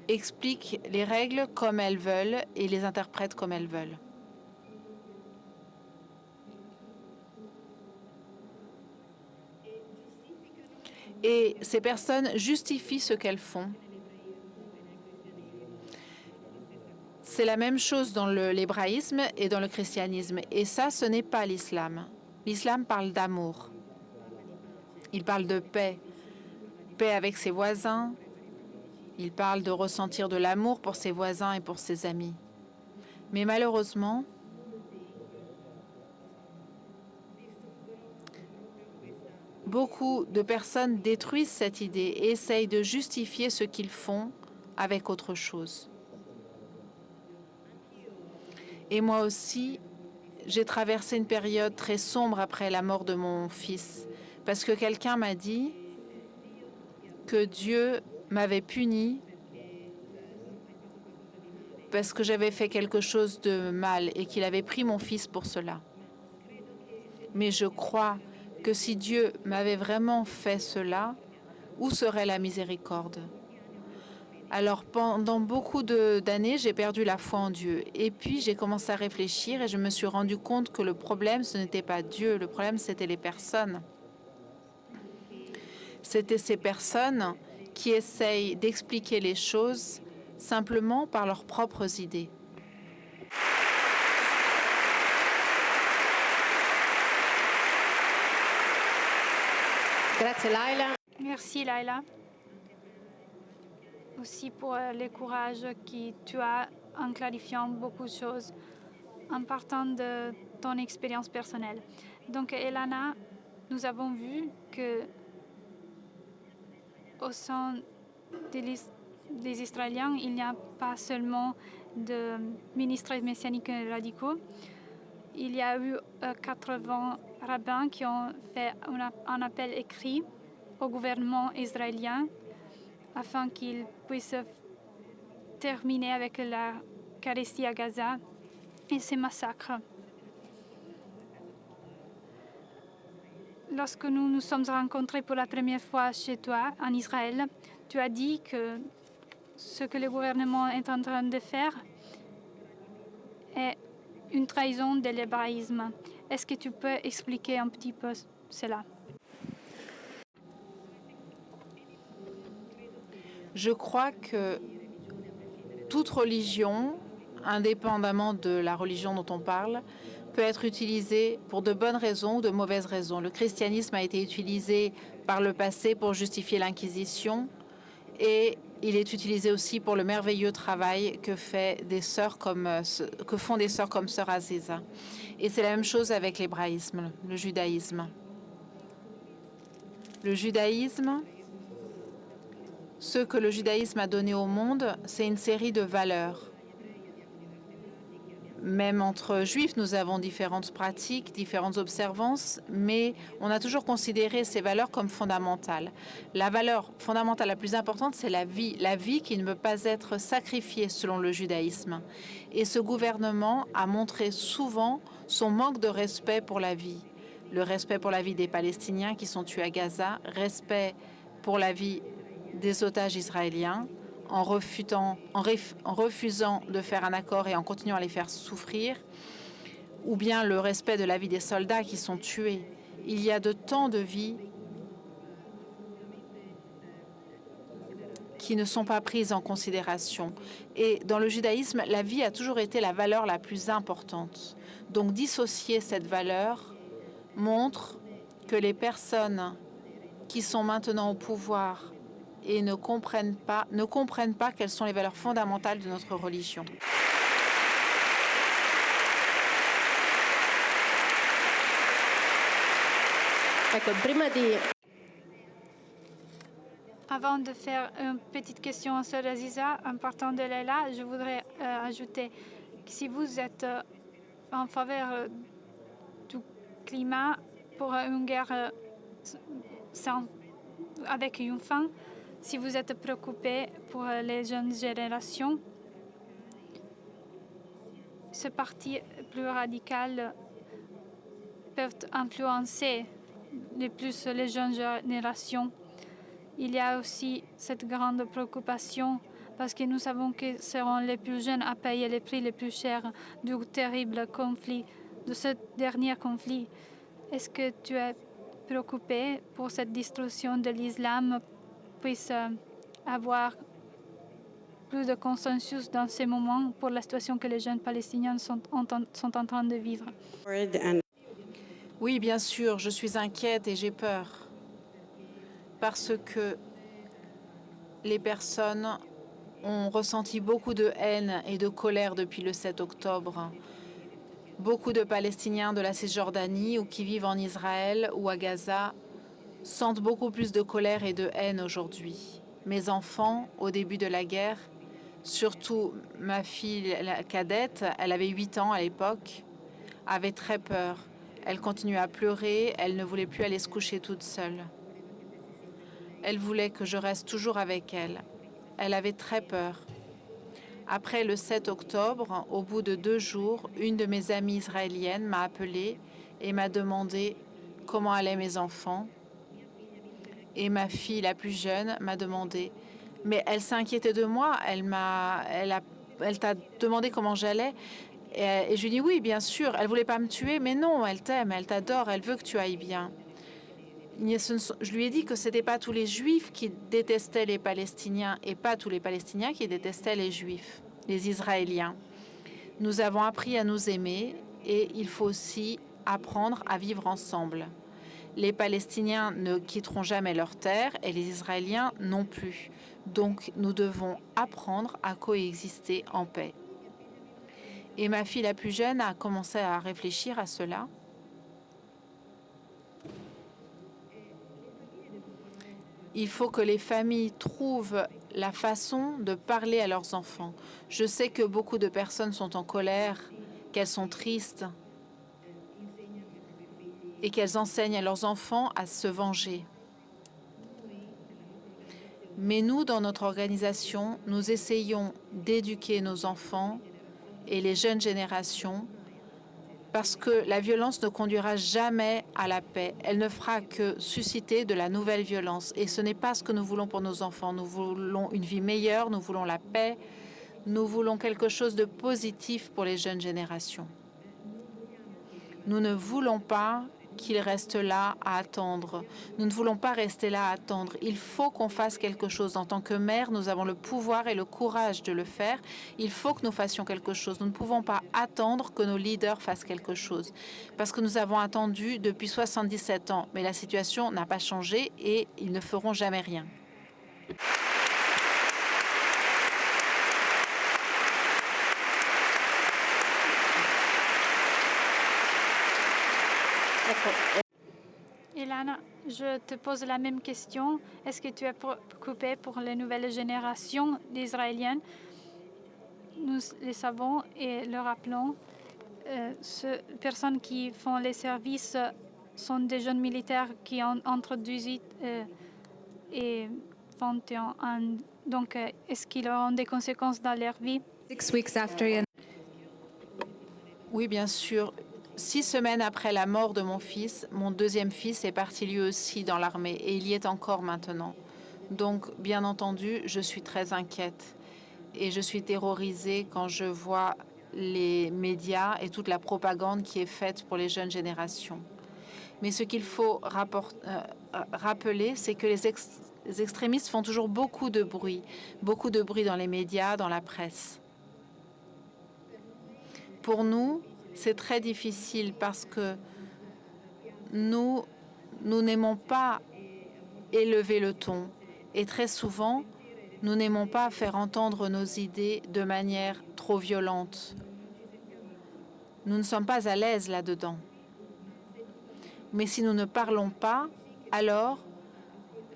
expliquent les règles comme elles veulent et les interprètent comme elles veulent. Et ces personnes justifient ce qu'elles font. C'est la même chose dans l'hébraïsme et dans le christianisme. Et ça, ce n'est pas l'islam. L'islam parle d'amour. Il parle de paix. Paix avec ses voisins. Il parle de ressentir de l'amour pour ses voisins et pour ses amis. Mais malheureusement, beaucoup de personnes détruisent cette idée et essayent de justifier ce qu'ils font avec autre chose. Et moi aussi, j'ai traversé une période très sombre après la mort de mon fils, parce que quelqu'un m'a dit que Dieu m'avait puni parce que j'avais fait quelque chose de mal et qu'il avait pris mon fils pour cela. Mais je crois que si Dieu m'avait vraiment fait cela, où serait la miséricorde? Alors, pendant beaucoup d'années, j'ai perdu la foi en Dieu. Et puis, j'ai commencé à réfléchir et je me suis rendu compte que le problème, ce n'était pas Dieu. Le problème, c'était les personnes. C'était ces personnes qui essayent d'expliquer les choses simplement par leurs propres idées. Grazie Laila. Merci Laila. Aussi pour le courage que tu as en clarifiant beaucoup de choses, en partant de ton expérience personnelle. Donc, Elana, nous avons vu que au sein des Israéliens, il n'y a pas seulement de ministres messianiques radicaux. Il y a eu 80 rabbins qui ont fait un appel écrit au gouvernement israélien afin qu'ils puissent terminer avec la carestie à Gaza et ces massacres. Lorsque nous nous sommes rencontrés pour la première fois chez toi en Israël, tu as dit que ce que le gouvernement est en train de faire est une trahison de l'hébraïsme. Est-ce que tu peux expliquer un petit peu cela? Je crois que toute religion, indépendamment de la religion dont on parle, peut être utilisée pour de bonnes raisons ou de mauvaises raisons. Le christianisme a été utilisé par le passé pour justifier l'Inquisition et il est utilisé aussi pour le merveilleux travail que font des sœurs comme sœur Aziza. Et c'est la même chose avec l'hébraïsme, le judaïsme. Le judaïsme, ce que le judaïsme a donné au monde, c'est une série de valeurs. Même entre juifs, nous avons différentes pratiques, différentes observances, mais on a toujours considéré ces valeurs comme fondamentales. La valeur fondamentale la plus importante, c'est la vie qui ne peut pas être sacrifiée selon le judaïsme. Et ce gouvernement a montré souvent son manque de respect pour la vie. Le respect pour la vie des Palestiniens qui sont tués à Gaza, respect pour la vie des otages israéliens, en refusant de faire un accord et en continuant à les faire souffrir, ou bien le respect de la vie des soldats qui sont tués. Il y a de tant de vies qui ne sont pas prises en considération. Et dans le judaïsme, la vie a toujours été la valeur la plus importante. Donc dissocier cette valeur montre que les personnes qui sont maintenant au pouvoir et ne comprennent pas quelles sont les valeurs fondamentales de notre religion. Ecco, prima di Avant de faire une petite question sur Aziza, en partant de Leila, je voudrais ajouter que si vous êtes en faveur du climat pour une guerre avec une fin, si vous êtes préoccupé pour les jeunes générations, ce parti plus radical peut influencer le plus les jeunes générations. Il y a aussi cette grande préoccupation parce que nous savons que seront les plus jeunes à payer les prix les plus chers du terrible conflit, de ce dernier conflit. Est-ce que tu es préoccupé pour cette destruction de l'islam puisse avoir plus de consensus dans ces moments pour la situation que les jeunes palestiniens sont en train de vivre? Oui, bien sûr, je suis inquiète et j'ai peur. Parce que les personnes ont ressenti beaucoup de haine et de colère depuis le 7 octobre. Beaucoup de Palestiniens de la Cisjordanie ou qui vivent en Israël ou à Gaza sentent beaucoup plus de colère et de haine aujourd'hui. Mes enfants, au début de la guerre, surtout ma fille la cadette, elle avait 8 ans à l'époque, avait très peur. Elle continuait à pleurer, elle ne voulait plus aller se coucher toute seule. Elle voulait que je reste toujours avec elle. Elle avait très peur. Après le 7 octobre, au bout de 2 jours, une de mes amies israéliennes m'a appelée et m'a demandé comment allaient mes enfants. Et ma fille, la plus jeune, m'a demandé, mais elle s'est inquiétée de moi, elle t'a demandé comment j'allais. Et je lui ai dit oui, bien sûr, elle voulait pas me tuer, mais non, elle t'aime, elle t'adore, elle veut que tu ailles bien. Je lui ai dit que ce n'était pas tous les Juifs qui détestaient les Palestiniens et pas tous les Palestiniens qui détestaient les Juifs, les Israéliens. Nous avons appris à nous aimer et il faut aussi apprendre à vivre ensemble. Les Palestiniens ne quitteront jamais leur terre et les Israéliens non plus. Donc nous devons apprendre à coexister en paix. Et ma fille la plus jeune a commencé à réfléchir à cela. Il faut que les familles trouvent la façon de parler à leurs enfants. Je sais que beaucoup de personnes sont en colère, qu'elles sont tristes et qu'elles enseignent à leurs enfants à se venger. Mais nous, dans notre organisation, nous essayons d'éduquer nos enfants et les jeunes générations parce que la violence ne conduira jamais à la paix. Elle ne fera que susciter de la nouvelle violence. Et ce n'est pas ce que nous voulons pour nos enfants. Nous voulons une vie meilleure, nous voulons la paix, nous voulons quelque chose de positif pour les jeunes générations. Nous ne voulons pas qu'ils restent là à attendre. Nous ne voulons pas rester là à attendre. Il faut qu'on fasse quelque chose. En tant que mère, nous avons le pouvoir et le courage de le faire. Il faut que nous fassions quelque chose. Nous ne pouvons pas attendre que nos leaders fassent quelque chose. Parce que nous avons attendu depuis 77 ans. Mais la situation n'a pas changé et ils ne feront jamais rien. Ilana, je te pose la même question. Est-ce que tu es préoccupée pour les nouvelles générations d'Israéliens? Nous le savons et le rappelons. Ces personnes qui font les services sont des jeunes militaires qui ont entre 18 et 21 ans. Donc, est-ce qu'ils auront des conséquences dans leur vie? Oui, bien sûr. 6 semaines après la mort de mon fils, mon deuxième fils est parti lui aussi dans l'armée et il y est encore maintenant. Donc, bien entendu, je suis très inquiète et je suis terrorisée quand je vois les médias et toute la propagande qui est faite pour les jeunes générations. Mais ce qu'il faut rappeler, c'est que extrémistes font toujours beaucoup de bruit dans les médias, dans la presse. Pour nous, c'est très difficile parce que nous n'aimons pas élever le ton et très souvent, nous n'aimons pas faire entendre nos idées de manière trop violente. Nous ne sommes pas à l'aise là-dedans. Mais si nous ne parlons pas, alors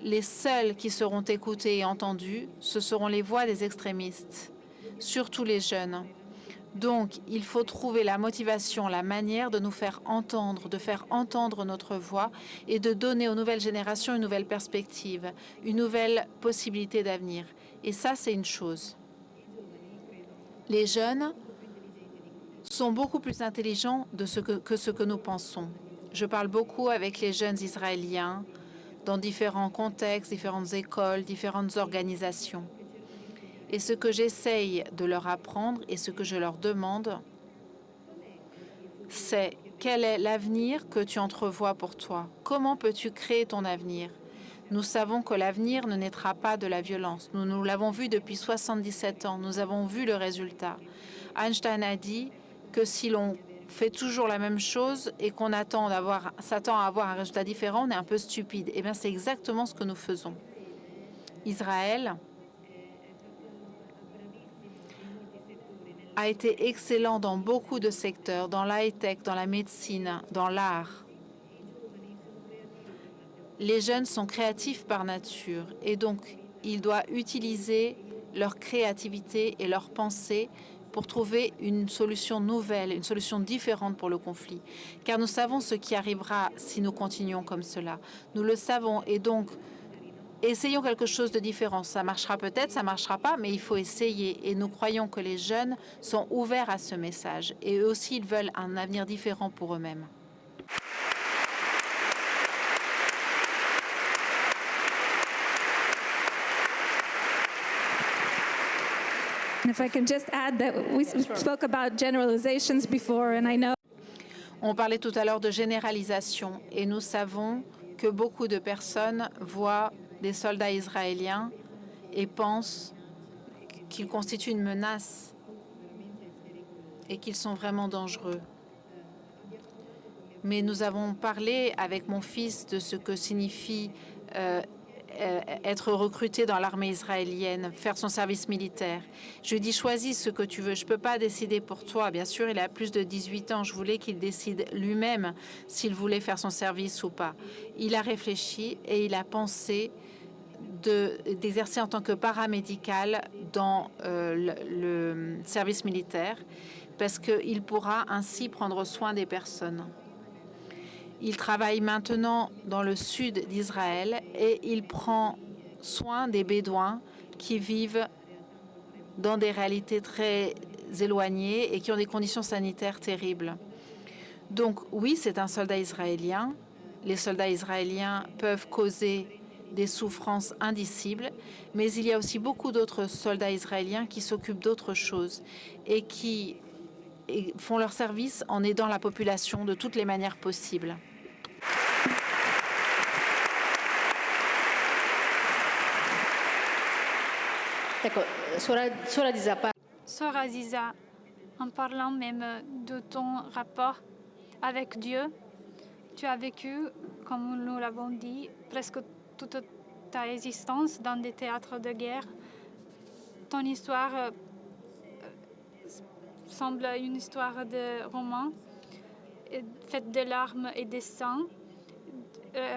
les seuls qui seront écoutés et entendus, ce seront les voix des extrémistes, surtout les jeunes. Donc, il faut trouver la motivation, la manière de nous faire entendre, de faire entendre notre voix et de donner aux nouvelles générations une nouvelle perspective, une nouvelle possibilité d'avenir. Et ça, c'est une chose. Les jeunes sont beaucoup plus intelligents que ce que nous pensons. Je parle beaucoup avec les jeunes Israéliens dans différents contextes, différentes écoles, différentes organisations. Et ce que j'essaye de leur apprendre et ce que je leur demande, c'est quel est l'avenir que tu entrevois pour toi? Comment peux-tu créer ton avenir? Nous savons que l'avenir ne naîtra pas de la violence. Nous l'avons vu depuis 77 ans. Nous avons vu le résultat. Einstein a dit que si l'on fait toujours la même chose et qu'on s'attend à avoir un résultat différent, on est un peu stupide. Eh bien, c'est exactement ce que nous faisons. Israël a été excellent dans beaucoup de secteurs, dans l'high-tech, dans la médecine, dans l'art. Les jeunes sont créatifs par nature et donc ils doivent utiliser leur créativité et leur pensée pour trouver une solution nouvelle, une solution différente pour le conflit. Car nous savons ce qui arrivera si nous continuons comme cela. Nous le savons et donc essayons quelque chose de différent. Ça marchera peut-être, ça marchera pas, mais il faut essayer. Et nous croyons que les jeunes sont ouverts à ce message. Et eux aussi, ils veulent un avenir différent pour eux-mêmes. And if I can just add that we spoke about generalizations before, and I know. On parlait tout à l'heure de généralisation. Et nous savons que beaucoup de personnes voient des soldats israéliens et pensent qu'ils constituent une menace et qu'ils sont vraiment dangereux. Mais nous avons parlé avec mon fils de ce que signifie être recruté dans l'armée israélienne, faire son service militaire. Je lui ai dit, choisis ce que tu veux. Je ne peux pas décider pour toi. Bien sûr, il a plus de 18 ans. Je voulais qu'il décide lui-même s'il voulait faire son service ou pas. Il a réfléchi et il a pensé d'exercer en tant que paramédical dans le service militaire parce qu'il pourra ainsi prendre soin des personnes. Il travaille maintenant dans le sud d'Israël et il prend soin des Bédouins qui vivent dans des réalités très éloignées et qui ont des conditions sanitaires terribles. Donc oui, c'est un soldat israélien. Les soldats israéliens peuvent causer des souffrances indicibles, mais il y a aussi beaucoup d'autres soldats israéliens qui s'occupent d'autres choses et qui font leur service en aidant la population de toutes les manières possibles. Sœur Aziza, en parlant même de ton rapport avec Dieu, tu as vécu, comme nous l'avons dit, presque toute ta existence dans des théâtres de guerre. Ton histoire semble une histoire de roman, faite de larmes et de sang,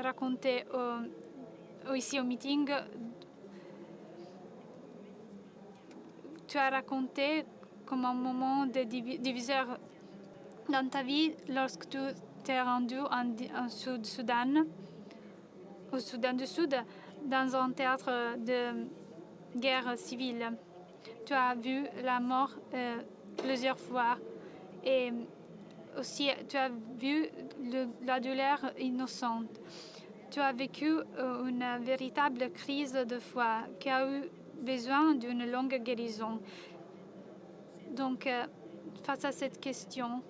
racontée ici au meeting. Tu as raconté comme un moment de diviseur dans ta vie lorsque tu t'es rendu au Soudan du Sud, dans un théâtre de guerre civile. Tu as vu la mort plusieurs fois et aussi tu as vu la douleur innocente. Tu as vécu une véritable crise de foi qui a eu besoin d'une longue guérison. Donc, face à cette question,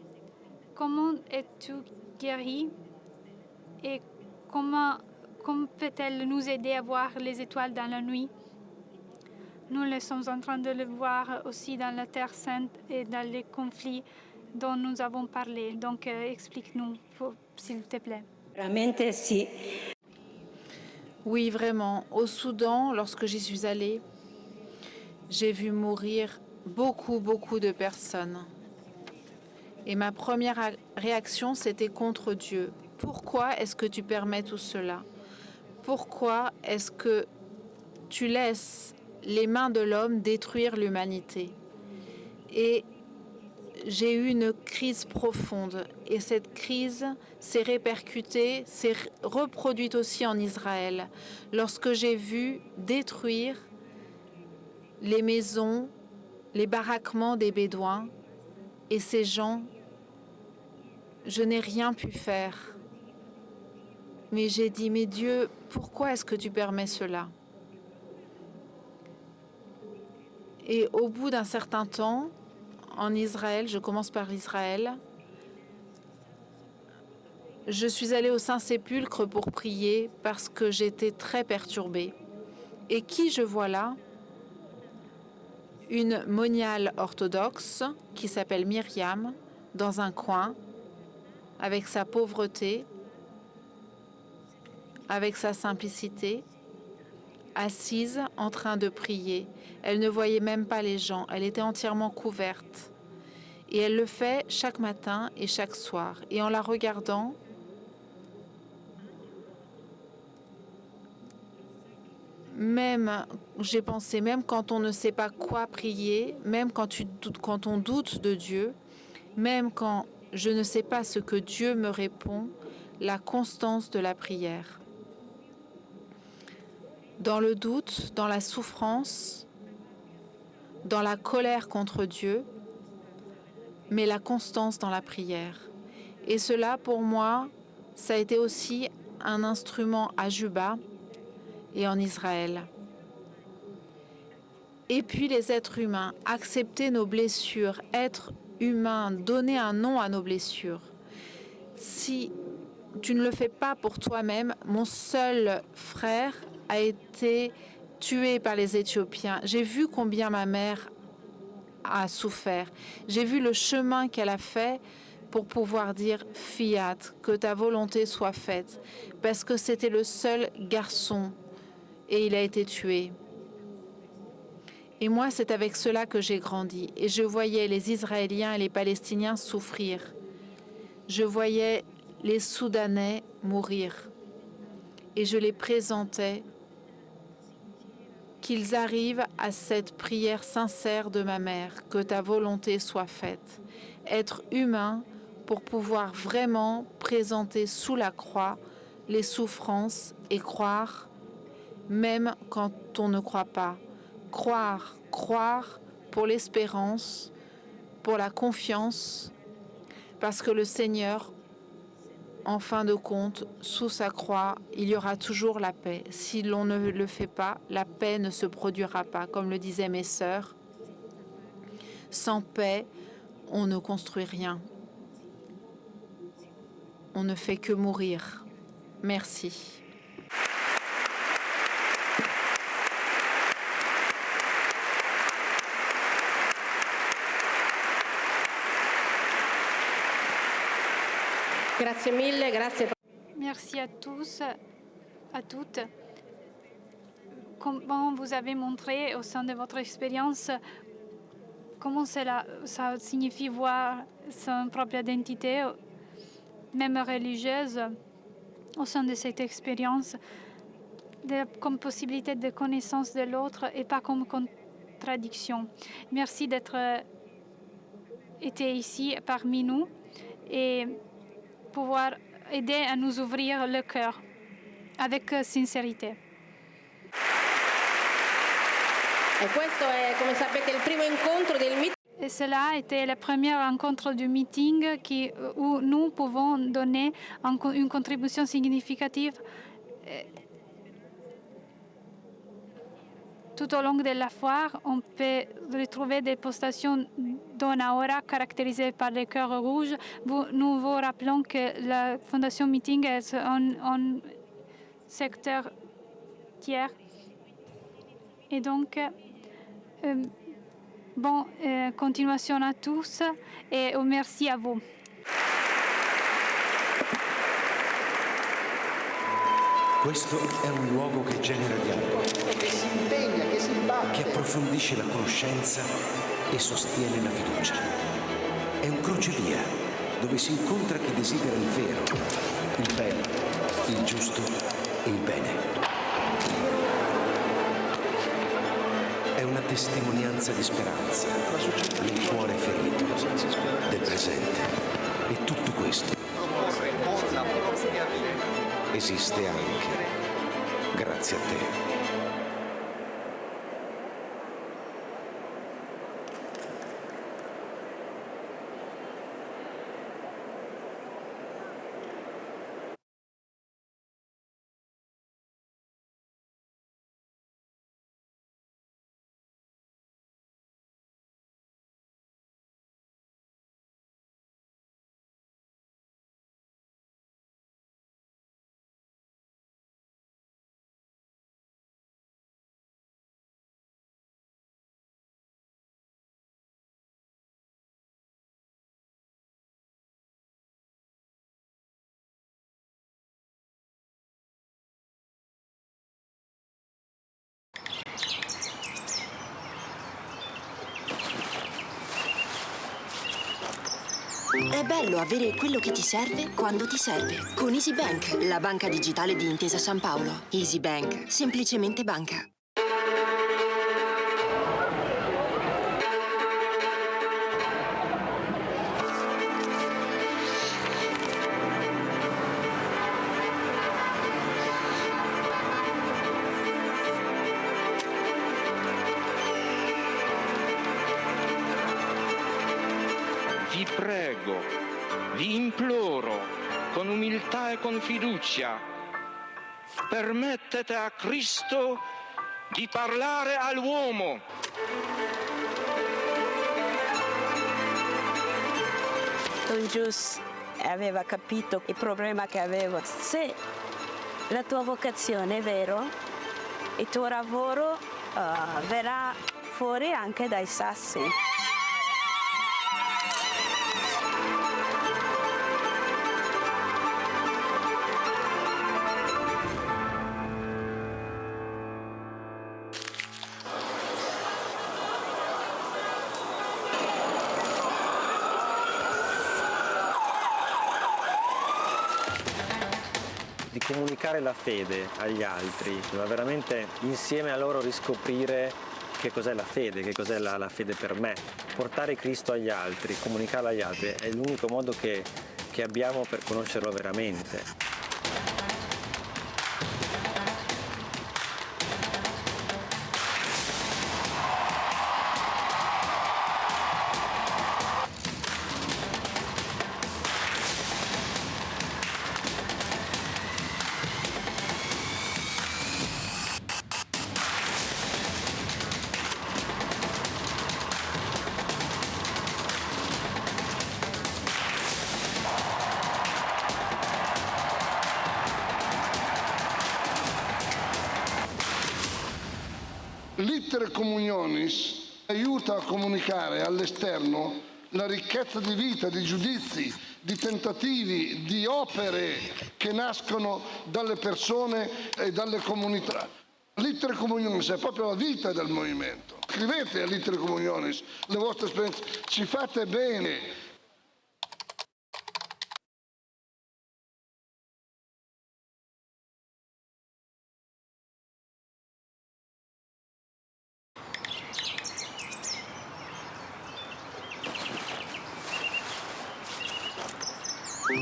comment es-tu guéri et comment comment peut-elle nous aider à voir les étoiles dans la nuit? Nous le sommes en train de le voir aussi dans la Terre Sainte et dans les conflits dont nous avons parlé. Donc, explique-nous, s'il te plaît. Veramente sì. Oui, vraiment. Au Soudan, lorsque j'y suis allée, j'ai vu mourir beaucoup de personnes. Et ma première réaction, c'était contre Dieu. Pourquoi est-ce que tu permets tout cela? Pourquoi est-ce que tu laisses les mains de l'homme détruire l'humanité? Et j'ai eu une crise profonde. Et cette crise s'est répercutée, s'est reproduite aussi en Israël. Lorsque j'ai vu détruire les maisons, les baraquements des Bédouins, et ces gens, je n'ai rien pu faire. Mais j'ai dit, mais Dieu, pourquoi est-ce que tu permets cela? Et au bout d'un certain temps, en Israël, je commence par l'Israël, je suis allée au Saint-Sépulcre pour prier parce que j'étais très perturbée. Et qui je vois là? Une moniale orthodoxe qui s'appelle Myriam, dans un coin, avec sa pauvreté, avec sa simplicité, assise en train de prier. Elle ne voyait même pas les gens, elle était entièrement couverte. Et elle le fait chaque matin et chaque soir. Et en la regardant, j'ai pensé, même quand on ne sait pas quoi prier, même quand on doute de Dieu, même quand je ne sais pas ce que Dieu me répond, la constance de la prière. Dans le doute, dans la souffrance, dans la colère contre Dieu, mais la constance dans la prière. Et cela, pour moi, ça a été aussi un instrument à Juba et en Israël. Et puis les êtres humains, accepter nos blessures, être humain, donner un nom à nos blessures. Si tu ne le fais pas pour toi-même, mon seul frère a été tué par les Éthiopiens. J'ai vu combien ma mère a souffert. J'ai vu le chemin qu'elle a fait pour pouvoir dire « Fiat, que ta volonté soit faite », parce que c'était le seul garçon et il a été tué. Et moi, c'est avec cela que j'ai grandi. Et je voyais les Israéliens et les Palestiniens souffrir. Je voyais les Soudanais mourir. Et je les présentais qu'ils arrivent à cette prière sincère de ma mère, que ta volonté soit faite. Être humain pour pouvoir vraiment présenter sous la croix les souffrances et croire, même quand on ne croit pas. Croire pour l'espérance, pour la confiance, parce que le Seigneur, en fin de compte, sous sa croix, il y aura toujours la paix. Si l'on ne le fait pas, la paix ne se produira pas. Comme le disaient mes sœurs, sans paix, on ne construit rien. On ne fait que mourir. Merci. Grazie mille, grazie. Merci à tous, à toutes. Comment vous avez montré au sein de votre expérience comment ça signifie voir sa propre identité, même religieuse, au sein de cette expérience, comme possibilité de connaissance de l'autre et pas comme contradiction. Merci d'être été ici parmi nous et pouvoir aider à nous ouvrir le cœur avec sincérité. Et cela a été la première rencontre du meeting où nous pouvons donner une contribution significative tout au long de la foire. On peut retrouver des postations Dona Ora caractérisées par les cœurs rouges. Nous vous rappelons que la Fondation Meeting est secteur tiers. Et donc, bonne continuation à tous et merci à vous. Questo è un luogo che genera dialogo, Che si impegna, che si batte. che approfondisce la conoscenza e sostiene la fiducia. È un crocevia dove si incontra chi desidera il vero, il bello, il giusto e il bene. È una testimonianza di speranza nel cuore ferito, del presente. E tutto questo esiste anche grazie a te. È bello avere quello che ti serve quando ti serve. Con EasyBank, la banca digitale di Intesa San Paolo. EasyBank, semplicemente banca. Vi prego, vi imploro, con umiltà e con fiducia, permettete a Cristo di parlare all'uomo. Don Gius aveva capito il problema che avevo. Se la tua vocazione è vero, il tuo lavoro verrà fuori anche dai sassi. Di comunicare la fede agli altri, ma veramente insieme a loro riscoprire che cos'è la fede, che cos'è la fede per me. Portare Cristo agli altri, comunicarlo agli altri è l'unico modo che abbiamo per conoscerlo veramente. L'Ittere Communionis aiuta a comunicare all'esterno la ricchezza di vita, di giudizi, di tentativi, di opere che nascono dalle persone e dalle comunità. L'Ittere Communionis è proprio la vita del movimento. Scrivete all'Ittere Communionis le vostre esperienze, ci fate bene.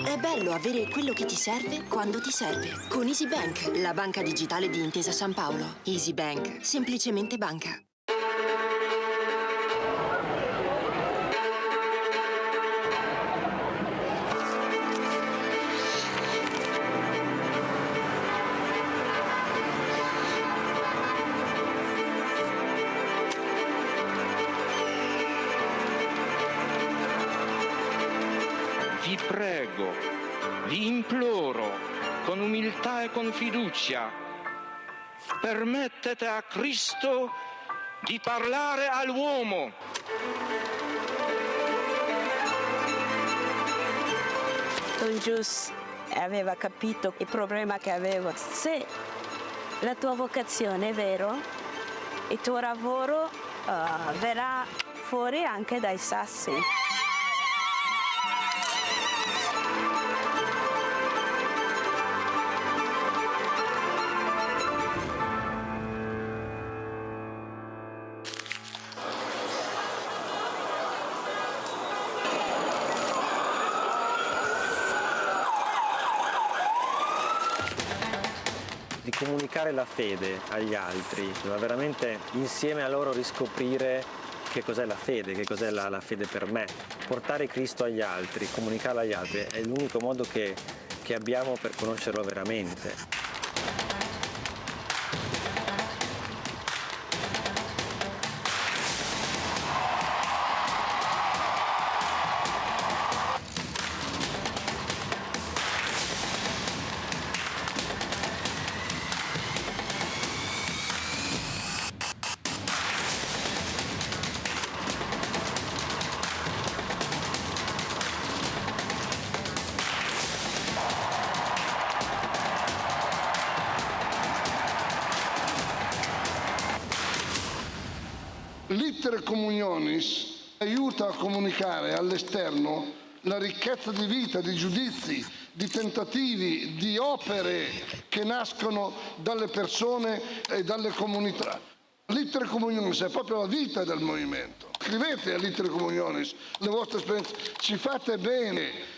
È bello avere quello che ti serve quando ti serve. Con EasyBank, la banca digitale di Intesa San Paolo. EasyBank, semplicemente banca. Vi prego, vi imploro, con umiltà e con fiducia, permettete a Cristo di parlare all'uomo. Don Gius aveva capito il problema che avevo. Se la tua vocazione è vero, il tuo lavoro verrà fuori anche dai sassi. Di comunicare la fede agli altri, ma veramente insieme a loro riscoprire che cos'è la fede, che cos'è la fede per me. Portare Cristo agli altri, comunicarlo agli altri è l'unico modo che abbiamo per conoscerlo veramente. L'Iter Communionis aiuta a comunicare all'esterno la ricchezza di vita, di giudizi, di tentativi, di opere che nascono dalle persone e dalle comunità. L'Iter Communionis è proprio la vita del movimento. Scrivete all'Iter Communionis le vostre esperienze, ci fate bene.